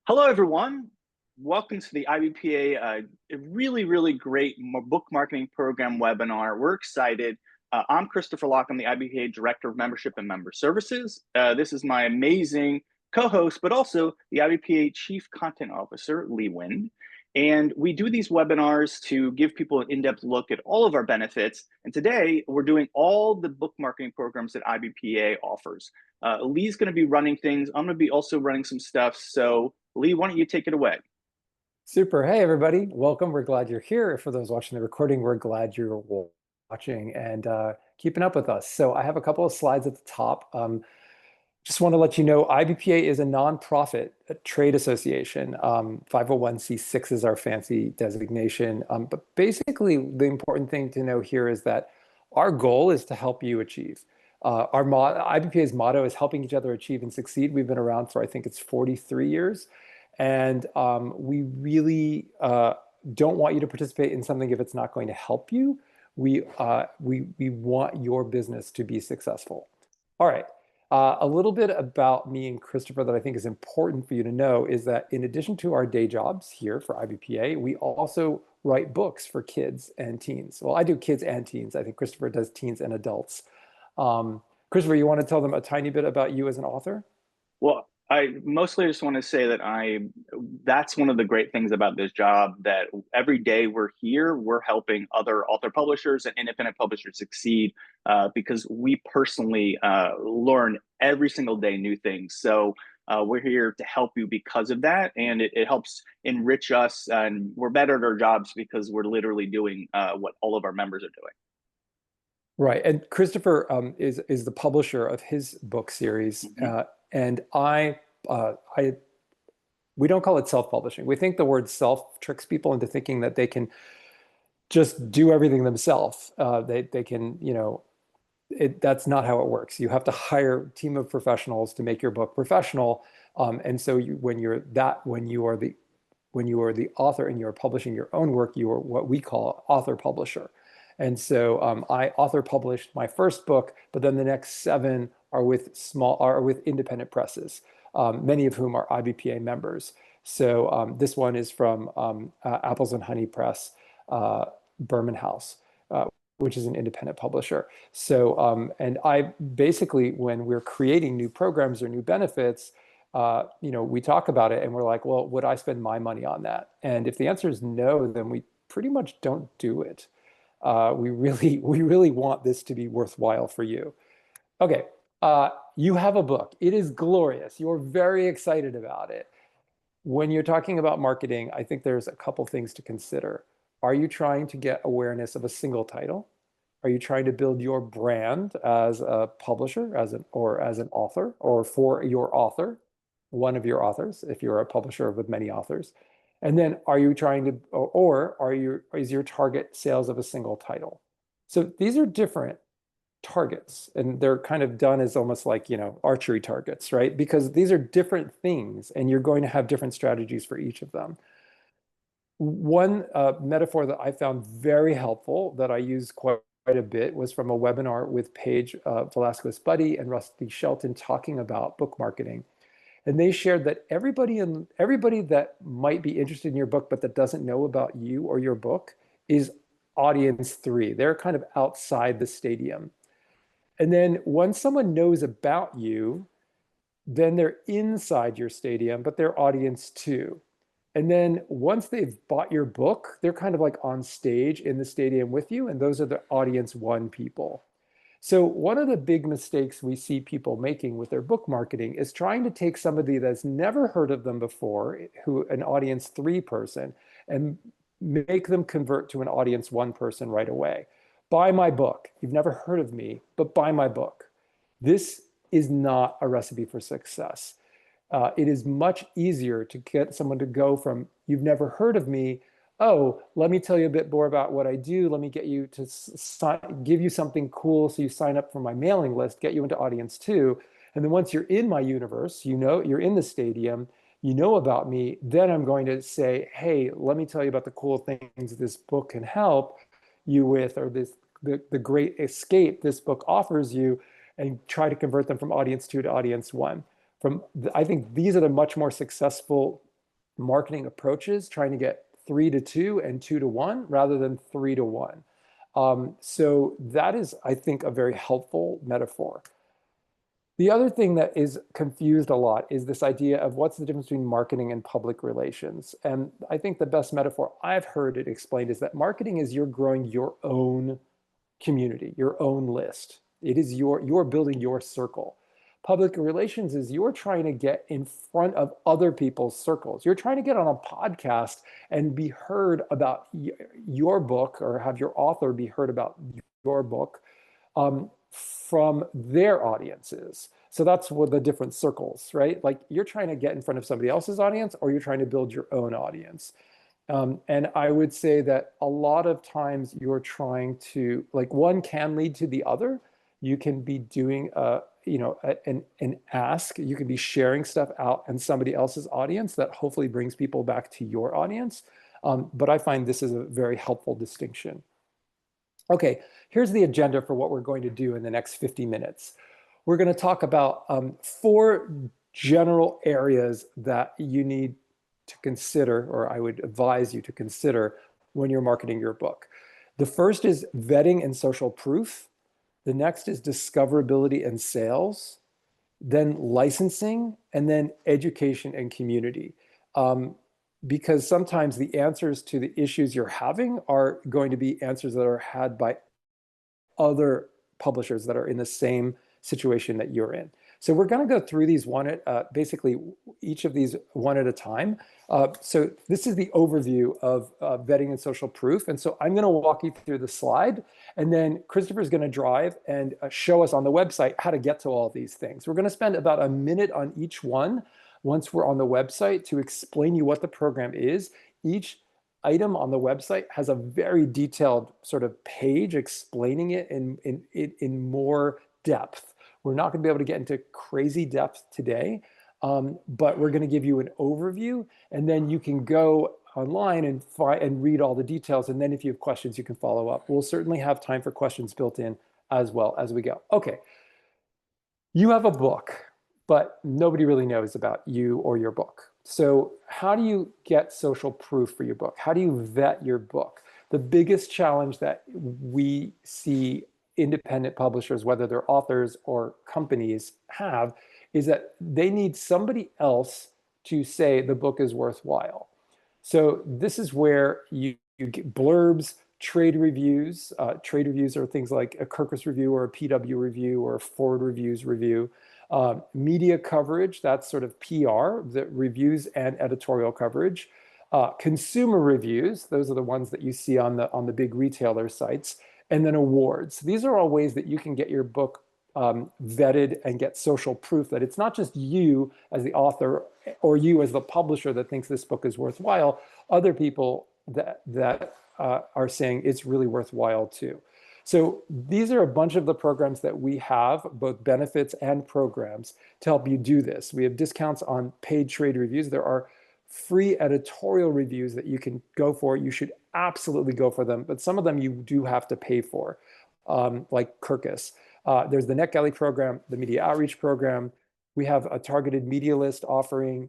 Hello, everyone. Welcome to the IBPA, a really great book marketing program webinar. We're excited. I'm Christopher Locke. I'm the IBPA Director of Membership and Member Services. This is my amazing co-host, but also the IBPA Chief Content Officer, Lee Wind. And we do these webinars to give people an in-depth look at all of our benefits. And today, we're doing all the book marketing programs that IBPA offers. Lee's going to be running things. I'm going to be also running some stuff. So Lee, why don't you take it away? Super. Hey, everybody. Welcome. We're glad you're here. For those watching the recording, we're glad you're watching and keeping up with us. So I have a couple of slides at the top. Just want to let you know, IBPA is a nonprofit trade association. 501c6 is our fancy designation. But basically, the important thing to know here is that our goal is to help you achieve. IBPA's motto is helping each other achieve and succeed. We've been around for, I think it's 43 years. And we really don't want you to participate in something if it's not going to help you. We want your business to be successful. All right. A little bit about me and Christopher that I think is important for you to know is that in addition to our day jobs here for IBPA, we also write books for kids and teens. Well, I do kids and teens. I think Christopher does teens and adults. Christopher, you want to tell them a tiny bit about you as an author? Well, I mostly just want to say that that's one of the great things about this job, that every day we're here, we're helping other author publishers and independent publishers succeed because we personally learn every single day new things. So we're here to help you because of that. And it helps enrich us, and we're better at our jobs because we're literally doing what all of our members are doing. Right. And Christopher is the publisher of his book series. And we don't call it self-publishing. We think the word self tricks people into thinking that they can just do everything themselves. They can, that's not how it works. You have to hire a team of professionals to make your book professional. And so when you are the author and you're publishing your own work, you are what we call author publisher. And so I author published my first book, but then the next 7 are with independent presses, many of whom are IBPA members. So this one is from Apples and Honey Press, Berman House, which is an independent publisher. So and I basically, when we're creating new programs or new benefits, we talk about it and we're like, well, would I spend my money on that? And if the answer is no, then we pretty much don't do it. We really want this to be worthwhile for you. Okay, you have a book. It is glorious. You're very excited about it. When you're talking about marketing, I think there's a couple things to consider. Are you trying to get awareness of a single title? Are you trying to build your brand as a publisher, as an author, or for your author, one of your authors, if you're a publisher with many authors? And then are you trying to, is your target sales of a single title? So these are different targets, and they're kind of done as almost like, archery targets, right? Because these are different things and you're going to have different strategies for each of them. One metaphor that I found very helpful that I use quite a bit was from a webinar with Paige Velasquez Buddy and Rusty Shelton talking about book marketing. And they shared that everybody that might be interested in your book, but that doesn't know about you or your book, is audience 3. They're kind of outside the stadium. And then once someone knows about you, then they're inside your stadium, but they're audience 2. And then once they've bought your book, they're kind of like on stage in the stadium with you. And those are the audience 1 people. So one of the big mistakes we see people making with their book marketing is trying to take somebody that's never heard of them before, an audience 3 person, and make them convert to an audience 1 person right away. Buy my book. You've never heard of me, but buy my book. This is not a recipe for success. It is much easier to get someone to go from, you've never heard of me, oh, let me tell you a bit more about what I do. Let me get you to give you something cool so you sign up for my mailing list, get you into audience 2. And then once you're in my universe, you're in the stadium, you know about me, then I'm going to say, hey, let me tell you about the cool things this book can help you with, or the great escape this book offers you, and try to convert them from audience 2 to audience 1. I think these are the much more successful marketing approaches, trying to get 3 to 2 and 2 to 1 rather than 3 to 1. So that is, I think, a very helpful metaphor. The other thing that is confused a lot is this idea of what's the difference between marketing and public relations. And I think the best metaphor I've heard it explained is that marketing is you're growing your own community, your own list. It is you're building your circle. Public relations is you're trying to get in front of other people's circles. You're trying to get on a podcast and be heard about your book, or have your author be heard about your book from their audiences. So that's what the different circles, right? Like you're trying to get in front of somebody else's audience, or you're trying to build your own audience. And I would say that a lot of times you're trying to, like, one can lead to the other. You can be doing an ask. You can be sharing stuff out in somebody else's audience that hopefully brings people back to your audience. But I find this is a very helpful distinction. Okay, here's the agenda for what we're going to do in the next 50 minutes. We're going to talk about 4 general areas that you need to consider, or I would advise you to consider when you're marketing your book. The first is vetting and social proof. The next is discoverability and sales, then licensing, and then education and community. Because sometimes the answers to the issues you're having are going to be answers that are had by other publishers that are in the same situation that you're in. So we're going to go through these basically each of these one at a time. So this is the overview of vetting and social proof. And so I'm going to walk you through the slide, and then Christopher's going to drive and show us on the website how to get to all these things. We're going to spend about a minute on each one once we're on the website to explain you what the program is. Each item on the website has a very detailed sort of page explaining it in more depth. We're not going to be able to get into crazy depth today, but we're going to give you an overview, and then you can go online and read all the details. And then if you have questions, you can follow up. We'll certainly have time for questions built in as well as we go. Okay, you have a book, but nobody really knows about you or your book. So how do you get social proof for your book? How do you vet your book? The biggest challenge that we see independent publishers, whether they're authors or companies, have is that they need somebody else to say the book is worthwhile. So this is where you get blurbs, trade reviews. Trade reviews are things like a Kirkus review or a PW review or a Forward Reviews review. Media coverage, that's sort of PR, the reviews and editorial coverage. Consumer reviews, those are the ones that you see on the big retailer sites. And then awards. These are all ways that you can get your book vetted and get social proof that it's not just you as the author or you as the publisher that thinks this book is worthwhile. Other people that are saying it's really worthwhile too. So these are a bunch of the programs that we have, both benefits and programs, to help you do this. We have discounts on paid trade reviews. There are free editorial reviews that you can go for. You should absolutely go for them, but some of them you do have to pay for, like Kirkus. There's the NetGalley program, the Media Outreach program. We have a targeted media list offering.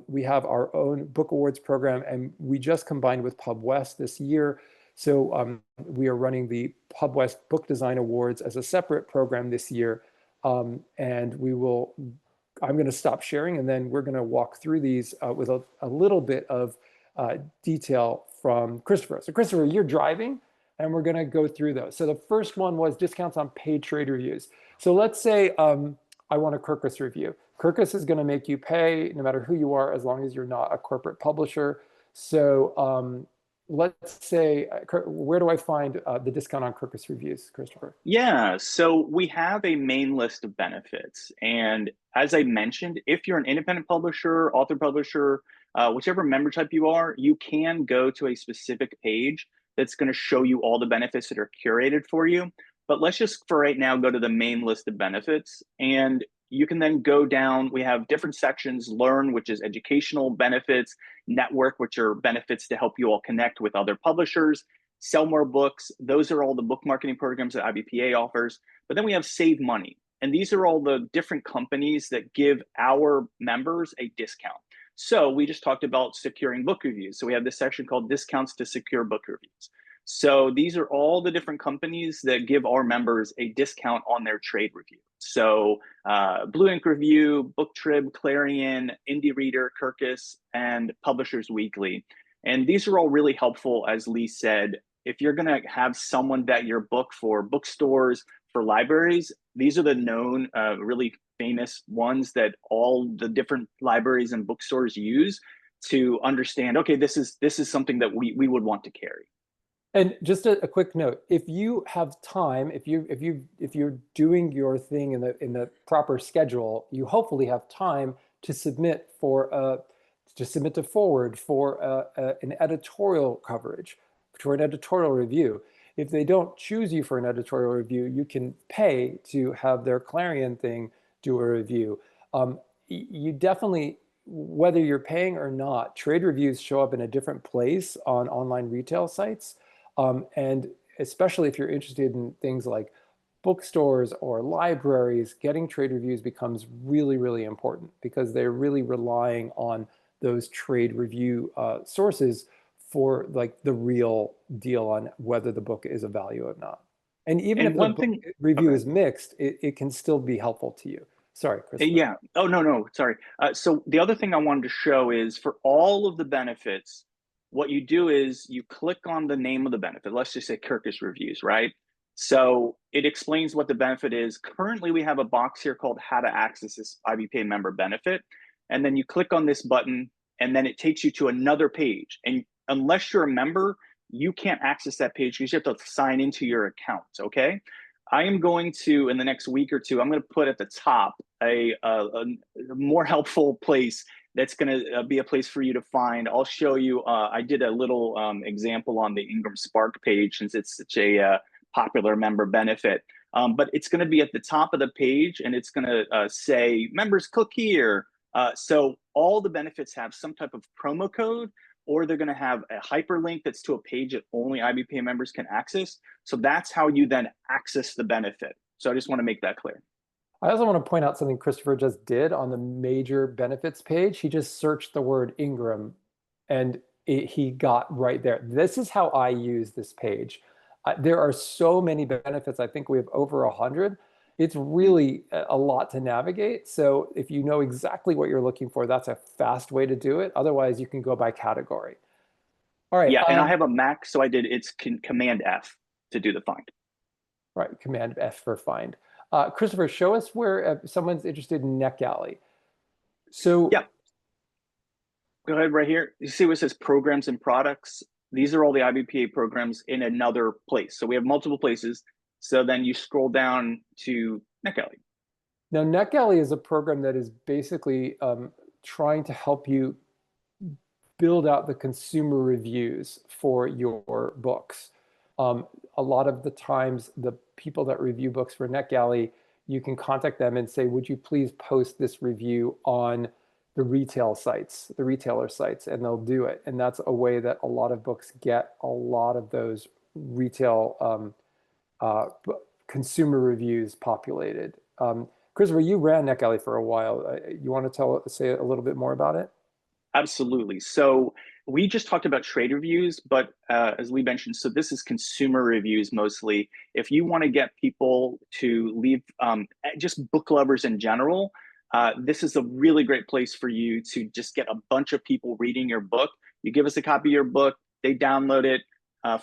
We have our own book awards program, and we just combined with PubWest this year. So we are running the PubWest Book Design Awards as a separate program this year. And I'm going to stop sharing, and then we're going to walk through these with a little bit of detail from Christopher. So Christopher, you're driving, and we're going to go through those. So the first one was discounts on paid trade reviews. So let's say I want a Kirkus review. Kirkus is going to make you pay no matter who you are, as long as you're not a corporate publisher. So let's say, where do I find the discount on Kirkus reviews, Christopher? Yeah, so we have a main list of benefits. And as I mentioned, if you're an independent publisher, author publisher, whichever member type you are, you can go to a specific page that's going to show you all the benefits that are curated for you. But let's just, for right now, go to the main list of benefits. And you can then go down. We have different sections: Learn, which is educational benefits; Network, which are benefits to help you all connect with other publishers; Sell More Books. Those are all the book marketing programs that IBPA offers. But then we have Save Money. And these are all the different companies that give our members a discount. So we just talked about securing book reviews. So we have this section called discounts to secure book reviews. So these are all the different companies that give our members a discount on their trade review. So Blue Ink Review, Book Trib, Clarion, Indie Reader, Kirkus, and Publishers Weekly. And these are all really helpful, as Lee said. If you're going to have someone vet your book for bookstores, for libraries, these are the known, really famous ones that all the different libraries and bookstores use to understand, okay, this is something that we would want to carry. And just a quick note: if you have time, if you're doing your thing in the proper schedule, you hopefully have time to submit to forward for an editorial coverage, for an editorial review. If they don't choose you for an editorial review, you can pay to have their Clarion thing do a review. You definitely, whether you're paying or not, trade reviews show up in a different place on online retail sites. And especially if you're interested in things like bookstores or libraries, getting trade reviews becomes really, really important because they're really relying on those trade review sources for like the real deal on whether the book is of value or not. And even if And the one book thing, review okay. is mixed, it can still be helpful to you. Sorry, Christopher. Yeah. Oh, no, no, sorry. So the other thing I wanted to show is for all of the benefits, what you do is you click on the name of the benefit. Let's just say Kirkus Reviews, right? So it explains what the benefit is. Currently, we have a box here called How to Access this IBPA Member Benefit. And then you click on this button, and then it takes you to another page. And unless you're a member, you can't access that page because you have to sign into your account, okay? I am going to, in the next week or two, I'm going to put at the top a more helpful place that's going to be a place for you to find. I'll show you. I did a little example on the Ingram Spark page since it's such a popular member benefit. But it's going to be at the top of the page, and it's going to say, members, click here. So all the benefits have some type of promo code, or they're going to have a hyperlink that's to a page that only IBPA members can access. So that's how you then access the benefit. So I just want to make that clear. I also want to point out something Christopher just did on the major benefits page. He just searched the word Ingram and he got right there. This is how I use this page. There are so many benefits. I think we have over 100. It's really a lot to navigate. So if you know exactly what you're looking for, that's a fast way to do it. Otherwise, you can go by category. All right. Yeah, and I have a Mac, so I did it's Command F to do the find. Right. Command F for find. Christopher, show us where someone's interested in NetGalley. So Yeah, go ahead right here. You see what it says programs and products? These are all the IBPA programs in another place. So we have multiple places. So then you scroll down to NetGalley. now NetGalley is a program that is basically trying to help you build out the consumer reviews for your books. A lot of the times, the people that review books for NetGalley, you can contact them and say, would you please post this review on the retail sites, the retailer sites, and they'll do it. And that's a way that a lot of books get a lot of those retail consumer reviews populated. Christopher, you ran NetGalley for a while. You want to say a little bit more about it? Absolutely. So we just talked about trade reviews, but as Lee mentioned, so this is consumer reviews mostly. If you want to get people to leave, just book lovers in general, this is a really great place for you to just get a bunch of people reading your book. You give us a copy of your book, they download it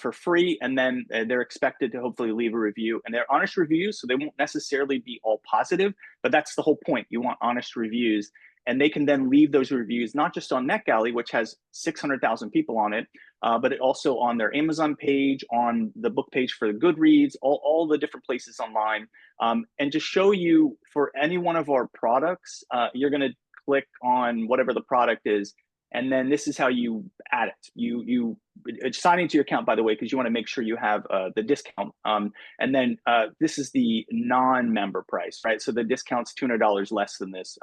for free, and then they're expected to hopefully leave a review. And they're honest reviews, so they won't necessarily be all positive, but that's the whole point. You want honest reviews. And they can then leave those reviews, not just on NetGalley, which has 600,000 people on it, but it also on their Amazon page, on the book page for Goodreads, all the different places online. And to show you for any one of our products, you're going to click on whatever the product is. And then this is how you add it. You sign into your account, by the way, because you want to make sure you have the discount. And then this is the non-member price, right? So the discount's $200 less than this.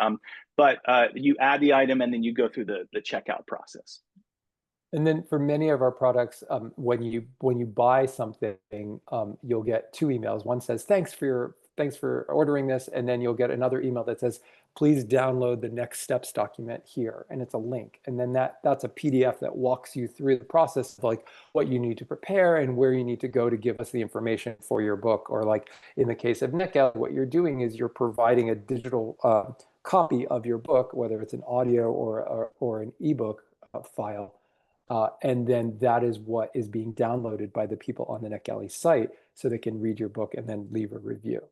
But you add the item and then you go through the checkout process. And then for many of our products, when you buy something, you'll get two emails. One says thanks for ordering this, and then you'll get another email that says please download the next steps document here. And it's a link. And then that's a PDF that walks you through the process of like what you need to prepare and where you need to go to give us the information for your book. Or like in the case of NetGalley, what you're doing is you're providing a digital copy of your book, whether it's an audio or an ebook file. And then that is what is being downloaded by the people on the NetGalley site so they can read your book and then leave a review.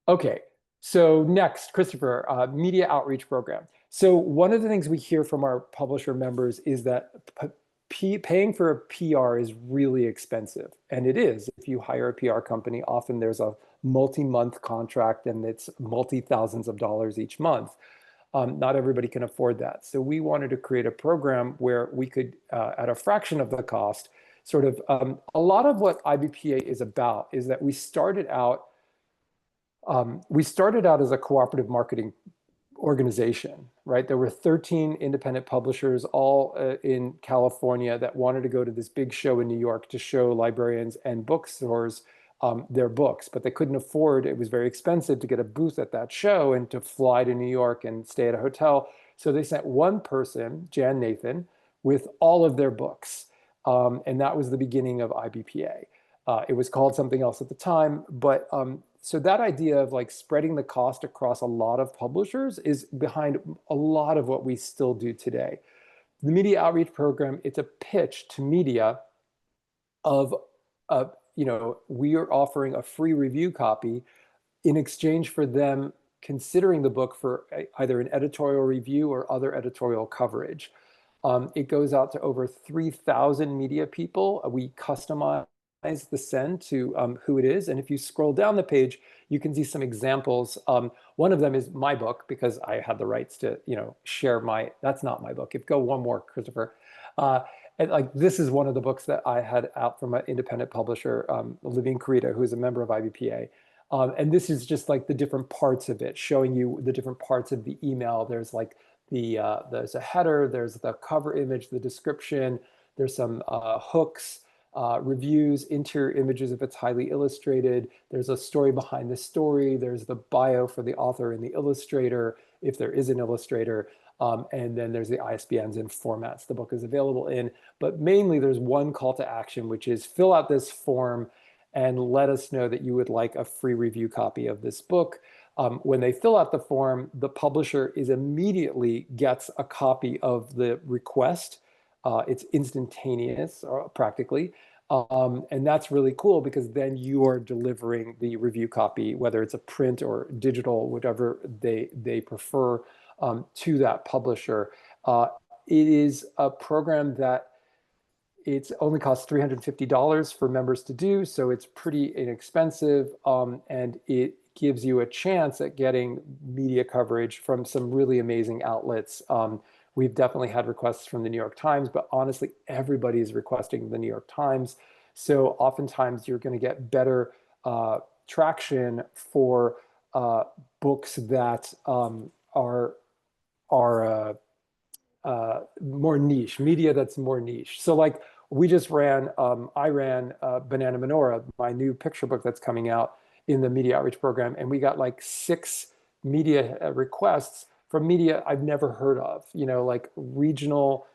Okay, so next, Christopher, media outreach program. So one of the things we hear from our publisher members is that paying for a PR is really expensive. And it is. If you hire a PR company, often there's a multi-month contract and it's multi-thousands of dollars each month. Not everybody can afford that. So we wanted to create a program where we could, at a fraction of the cost, sort of, a lot of what IBPA is about is that we started out as a cooperative marketing organization, right? There were 13 independent publishers, all in California, that wanted to go to this big show in New York to show librarians and bookstores their books, but they couldn't afford, it was very expensive to get a booth at that show and to fly to New York and stay at a hotel. So they sent one person, Jan Nathan, with all of their books. And that was the beginning of IBPA. It was called something else at the time, but so that idea of like spreading the cost across a lot of publishers is behind a lot of what we still do today. The media outreach program, it's a pitch to media of, we are offering a free review copy in exchange for them considering the book for either an editorial review or other editorial coverage. It goes out to over 3,000 media people. We customize the send to who it is. And if you scroll down the page, you can see some examples. One of them is my book because I had the rights to, share that's not my book. Go one more, Christopher. And like this is one of the books that I had out from an independent publisher, Living Corita, who is a member of IBPA. And this is just like the different parts of it, showing you the different parts of the email. There's like there's a header, there's the cover image, the description, there's some hooks, reviews, interior images if it's highly illustrated. There's a story behind the story. There's the bio for the author and the illustrator, if there is an illustrator. And then there's the ISBNs and formats the book is available in. But mainly there's one call to action, which is fill out this form and let us know that you would like a free review copy of this book. When they fill out the form, the publisher immediately gets a copy of the request. It's instantaneous, practically. And that's really cool because then you are delivering the review copy, whether it's a print or digital, whatever they prefer, to that publisher. It is a program that it only costs $350 for members to do, so it's pretty inexpensive, and it gives you a chance at getting media coverage from some really amazing outlets. We've definitely had requests from the New York Times, but honestly, everybody's requesting the New York Times. So oftentimes you're going to get better traction for books that are more niche, media that's more niche. So like I ran Banana Menorah, my new picture book that's coming out in the media outreach program, and we got like 6 media requests from media I've never heard of, like regional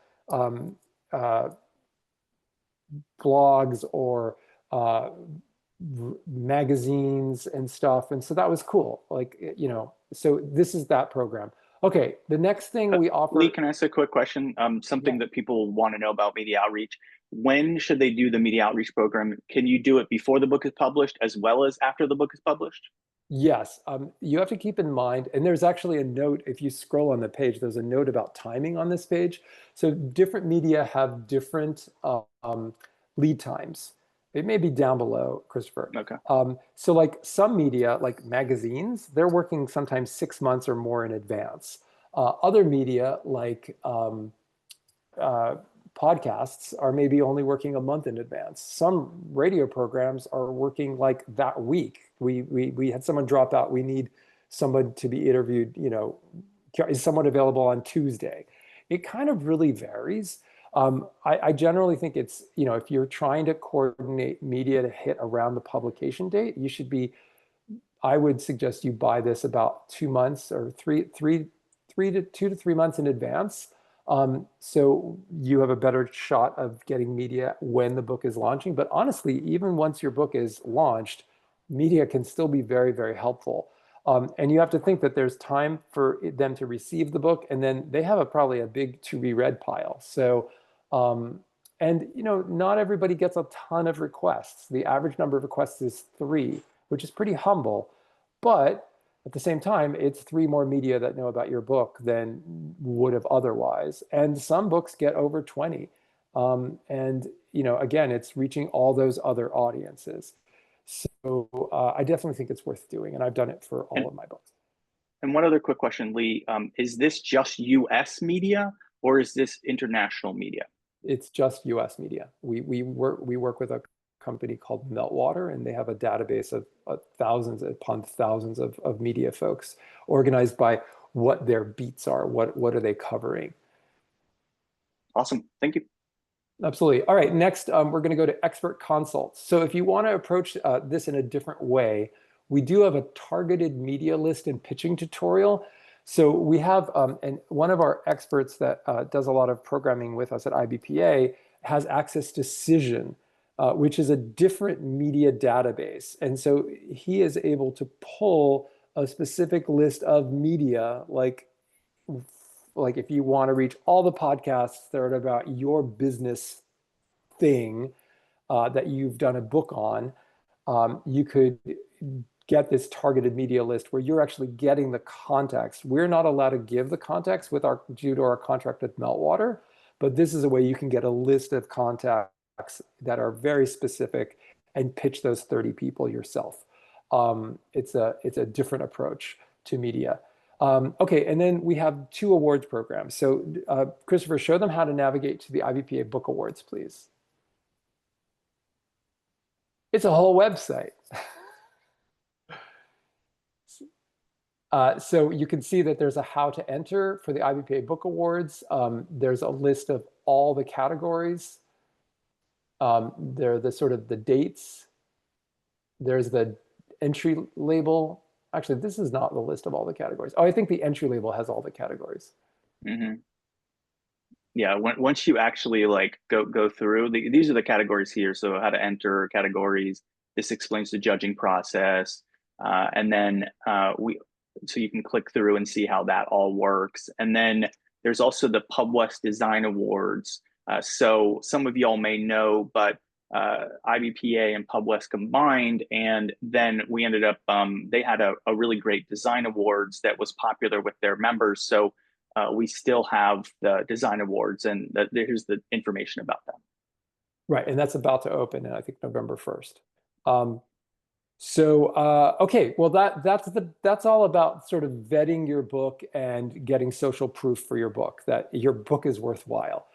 blogs or magazines and stuff. And so that was cool. So this is that program. Okay, the next thing we offer. Lee, can I ask a quick question? Something that people want to know about media outreach. When should they do the media outreach program? Can you do it before the book is published as well as after the book is published? Yes, you have to keep in mind, and there's actually a note, if you scroll on the page, there's a note about timing on this page. So different media have different lead times. It may be down below, Christopher. Okay. So like some media, like magazines, they're working sometimes 6 months or more in advance. Other media, like podcasts, are maybe only working a month in advance. Some radio programs are working like that week. We had someone drop out. We need someone to be interviewed, is someone available on Tuesday? It kind of really varies. I generally think it's, if you're trying to coordinate media to hit around the publication date, you should be I would suggest you buy this about 2 months or three to 2 to 3 months in advance. So you have a better shot of getting media when the book is launching. But honestly, even once your book is launched, media can still be very, very helpful. And you have to think that there's time for them to receive the book, and then they have probably a big to be read pile. So, and not everybody gets a ton of requests. The average number of requests is 3, which is pretty humble. But at the same time, it's 3 more media that know about your book than would have otherwise. And some books get over 20. And again, it's reaching all those other audiences. So I definitely think it's worth doing, and I've done it for all And of my books. one other quick question, Lee. Is this just US media or is this international media? It's just US media. We work with a company called Meltwater, and they have a database of thousands upon thousands of media folks organized by what their beats are, what are they covering. Awesome. Thank you. Absolutely. All right, next, we're going to go to expert consults. So if you want to approach this in a different way, we do have a targeted media list and pitching tutorial. So we have, and one of our experts that does a lot of programming with us at IBPA has access to Cision, which is a different media database. And so he is able to pull a specific list of media, like if you want to reach all the podcasts that are about your business thing that you've done a book on, you could get this targeted media list where you're actually getting the context. We're not allowed to give the context due to our contract with Meltwater, but this is a way you can get a list of contacts that are very specific and pitch those 30 people yourself. It's a different approach to media. Okay, and then we have 2 awards programs. So Christopher, show them how to navigate to the IBPA Book Awards, please. It's a whole website. So you can see that there's a how to enter for the IBPA Book Awards. There's a list of all the categories. There are the sort of the dates. There's the entry label. Actually, this is not the list of all the categories. Oh, I think the entry label has all the categories. Mm-hmm. Yeah, once you actually like go through these are the categories here. So how to enter categories. This explains the judging process, and then so you can click through and see how that all works. And then there's also the PubWest Design Awards. So some of y'all may know, but IBPA and PubWest combined, and then we ended up they had a really great design awards that was popular with their members. So we still have the design awards, and here's the information about them. Right, and that's about to open in, I think, November 1st. Okay, well that's all about sort of vetting your book and getting social proof for your book that your book is worthwhile.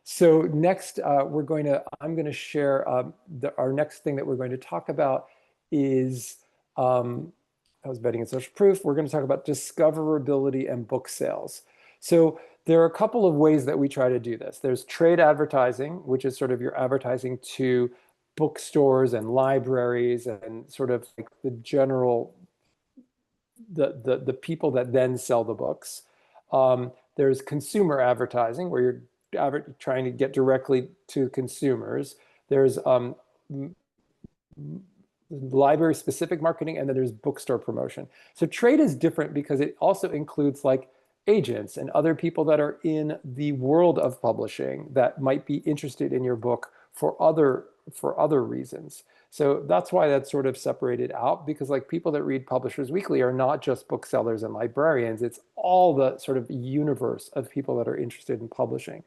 So next, I'm going to share our next thing that we're going to talk about is I was betting in social proof. We're going to talk about discoverability and book sales. So there are a couple of ways that we try to do this. There's trade advertising, which is sort of your advertising to bookstores and libraries and sort of like the general, the people that then sell the books. There's consumer advertising where you're trying to get directly to consumers. There's library specific marketing, and then there's bookstore promotion. So trade is different because it also includes like agents and other people that are in the world of publishing that might be interested in your book for other reasons. So that's why that's sort of separated out, because like people that read Publishers Weekly are not just booksellers and librarians, it's all the sort of universe of people that are interested in publishing.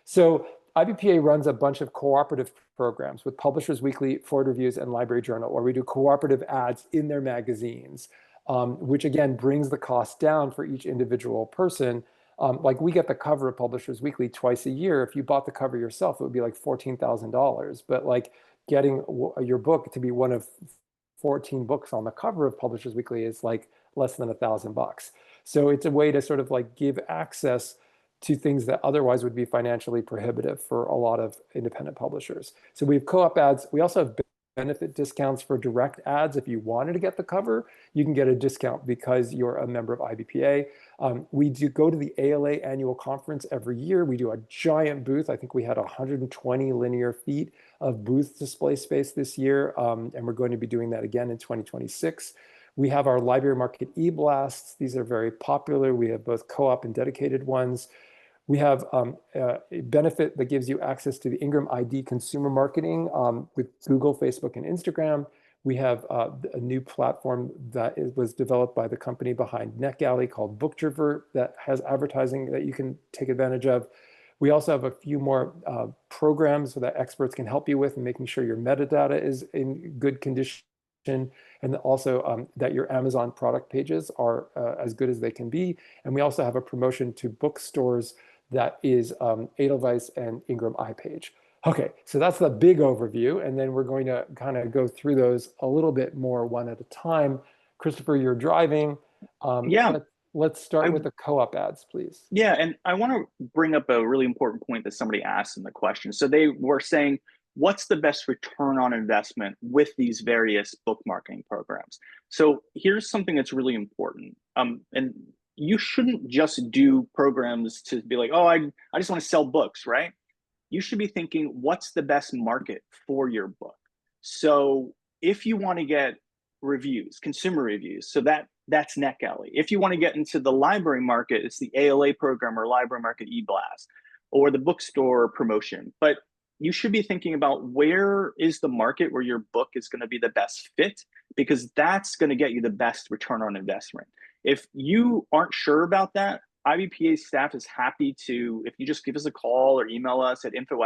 So IBPA runs a bunch of cooperative programs with Publishers Weekly, Ford Reviews, and Library Journal, where we do cooperative ads in their magazines, which again brings the cost down for each individual person. Like we get the cover of Publishers Weekly twice a year. If you bought the cover yourself, it would be like $14,000. But like getting your book to be one of 14 books on the cover of Publishers Weekly is like less than $1,000. So it's a way to sort of like give access to things that otherwise would be financially prohibitive for a lot of independent publishers. So we have co-op ads. We also have benefit discounts for direct ads. If you wanted to get the cover, you can get a discount because you're a member of IBPA. We do go to the ALA annual conference every year. We do a giant booth. I think we had 120 linear feet of booth display space this year, and we're going to be doing that again in 2026. We have our library market e-blasts. These are very popular. We have both co-op and dedicated ones. We have a benefit that gives you access to the Ingram ID consumer marketing with Google, Facebook, and Instagram. We have a new platform that was developed by the company behind NetGalley called Bookstores that has advertising that you can take advantage of. We also have a few more programs so that experts can help you with in making sure your metadata is in good condition, and also that your Amazon product pages are as good as they can be. And we also have a promotion to bookstores that is Edelweiss and Ingram iPage. Okay, so that's the big overview, and then we're going to kind of go through those a little bit more one at a time. Christopher, you're driving. Yeah, Let's start I with the co-op ads, please. Yeah, and I want to bring up a really important point that somebody asked in the question. So they were saying, what's the best return on investment with these various book marketing programs? So here's something that's really important. And you shouldn't just do programs to be like, oh, I just want to sell books, right? You should be thinking, what's the best market for your book? So if you want to get reviews, consumer reviews, so that's NetGalley. If you want to get into the library market, it's the ALA program or library market e-blast or the bookstore promotion. But you should be thinking about where is the market where your book is going to be the best fit, because that's going to get you the best return on investment. If you aren't sure about that, IBPA staff is happy to, if you just give us a call or email us at info@,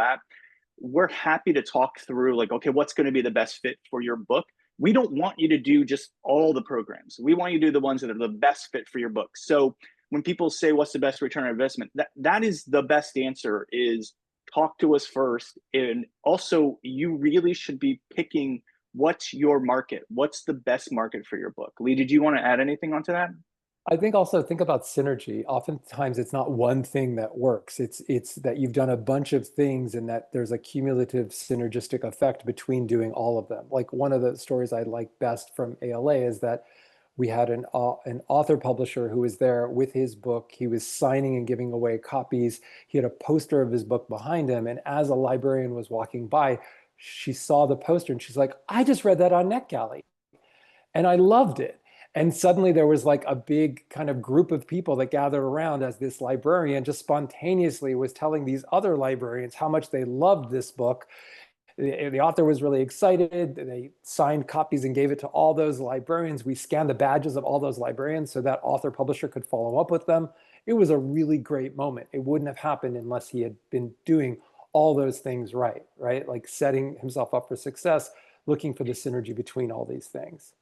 we're happy to talk through like, okay, what's going to be the best fit for your book. We don't want you to do just all the programs. We want you to do the ones that are the best fit for your book. So when people say, what's the best return on investment? That is the best answer, is talk to us first. And also, you really should be picking what's your market. What's the best market for your book? Lee, did you want to add anything onto that? I think also think about synergy. Oftentimes it's not one thing that works. It's that you've done a bunch of things and that there's a cumulative synergistic effect between doing all of them. Like one of the stories I like best from ALA is that we had an author publisher who was there with his book. He was signing and giving away copies. He had a poster of his book behind him. And as a librarian was walking by, she saw the poster and she's like, I just read that on NetGalley and I loved it. And suddenly there was like a big kind of group of people that gathered around as this librarian just spontaneously was telling these other librarians how much they loved this book. The author was really excited. They signed copies and gave it to all those librarians. We scanned the badges of all those librarians so that author publisher could follow up with them. It was a really great moment. It wouldn't have happened unless he had been doing all those things right? Like setting himself up for success, looking for the synergy between all these things.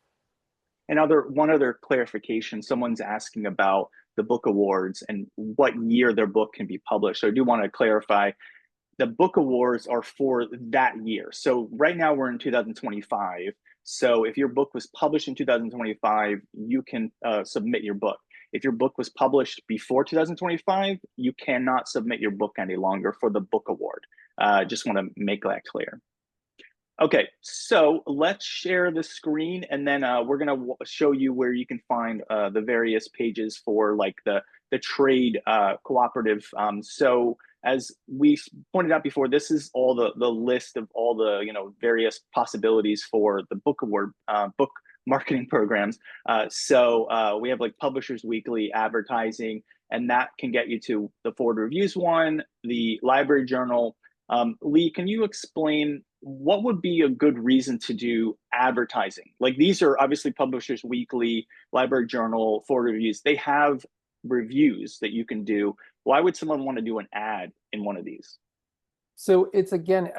And one other clarification, someone's asking about the book awards and what year their book can be published. So I do want to clarify, the book awards are for that year. So right now we're in 2025. So if your book was published in 2025, you can submit your book. If your book was published before 2025, you cannot submit your book any longer for the book award. Just want to make that clear. Okay, so let's share the screen, and then we're gonna show you where you can find the various pages for like the trade cooperative. So as we pointed out before, this is all the list of all the various possibilities for the book award book marketing programs. So we have like Publishers Weekly, advertising, and that can get you to the Forward Reviews one, the Library Journal. Lee, can you explain what would be a good reason to do advertising? Like these are obviously Publishers Weekly, Library Journal, Forward Reviews. They have reviews that you can do. Why would someone want to do an ad in one of these? So it's again,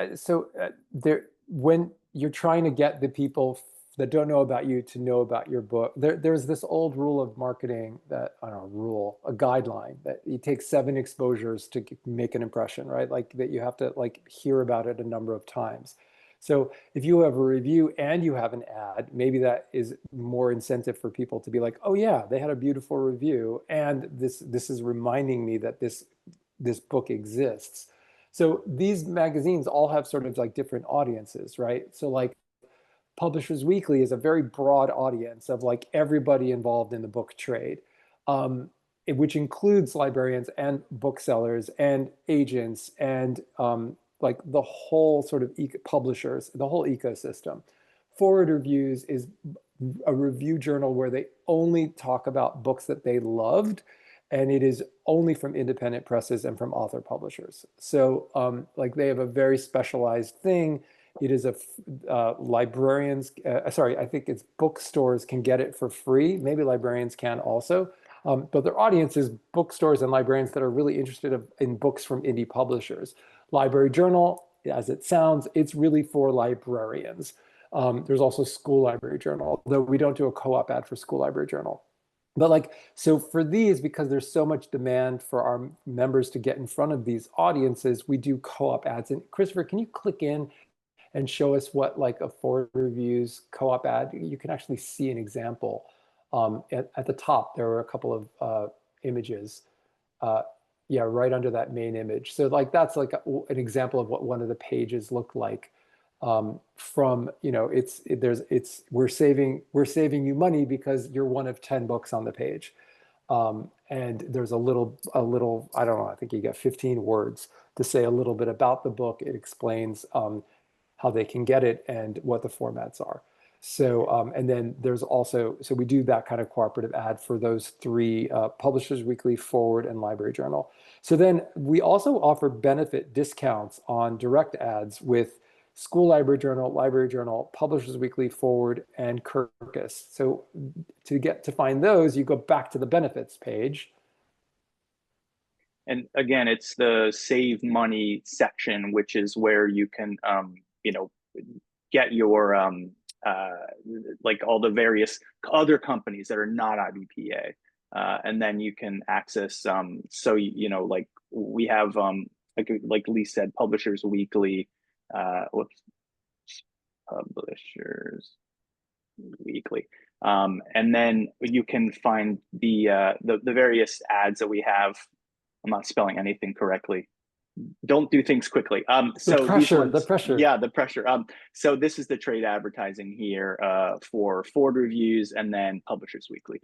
there when you're trying to get the people that don't know about you to know about your book, there's this old rule of marketing that, I don't know, rule, a guideline that you take 7 exposures to make an impression, right? Like that you have to like hear about it a number of times. So if you have a review and you have an ad, maybe that is more incentive for people to be like, oh yeah, they had a beautiful review, and this is reminding me that this book exists. So these magazines all have sort of like different audiences, right? So like Publishers Weekly is a very broad audience of like everybody involved in the book trade, which includes librarians and booksellers and agents and like the whole sort of publishers, the whole ecosystem. Forward Reviews is a review journal where they only talk about books that they loved, and it is only from independent presses and from author publishers. So like they have a very specialized thing. It is a librarians, sorry, I think it's bookstores can get it for free. Maybe librarians can also. But their audience is bookstores and librarians that are really interested in books from indie publishers. Library Journal, as it sounds, it's really for librarians. There's also School Library Journal, though we don't do a co-op ad for School Library Journal. But like, so for these, because there's so much demand for our members to get in front of these audiences, we do co-op ads. And Christopher, can you click in and show us what like a Forward Reviews co-op ad? You can actually see an example. At the top, there were a couple of images. Yeah, right under that main image. So like that's like an example of what one of the pages looked like. From, you know, we're saving you money because you're one of 10 books on the page. And there's a little, I don't know, I think you get 15 words to say a little bit about the book. It explains how they can get it and what the formats are. So, and then there's also, so we do that kind of cooperative ad for those three, Publishers Weekly, Forward, and Library Journal. So then we also offer benefit discounts on direct ads with School Library Journal, Publishers Weekly, Forward, and Kirkus. So to find those, you go back to the benefits page. And again, it's the save money section, which is where you can, you know, get your like all the various other companies that are not IBPA, and then you can access. So you know, like we have, like Lee said, Publishers Weekly. Whoops, Publishers Weekly. And then you can find the various ads that we have. I'm not spelling anything correctly. Don't do things quickly. So The pressure, these ones, the pressure. yeah, the pressure. So this is the trade advertising here for Forward Reviews and then Publishers Weekly.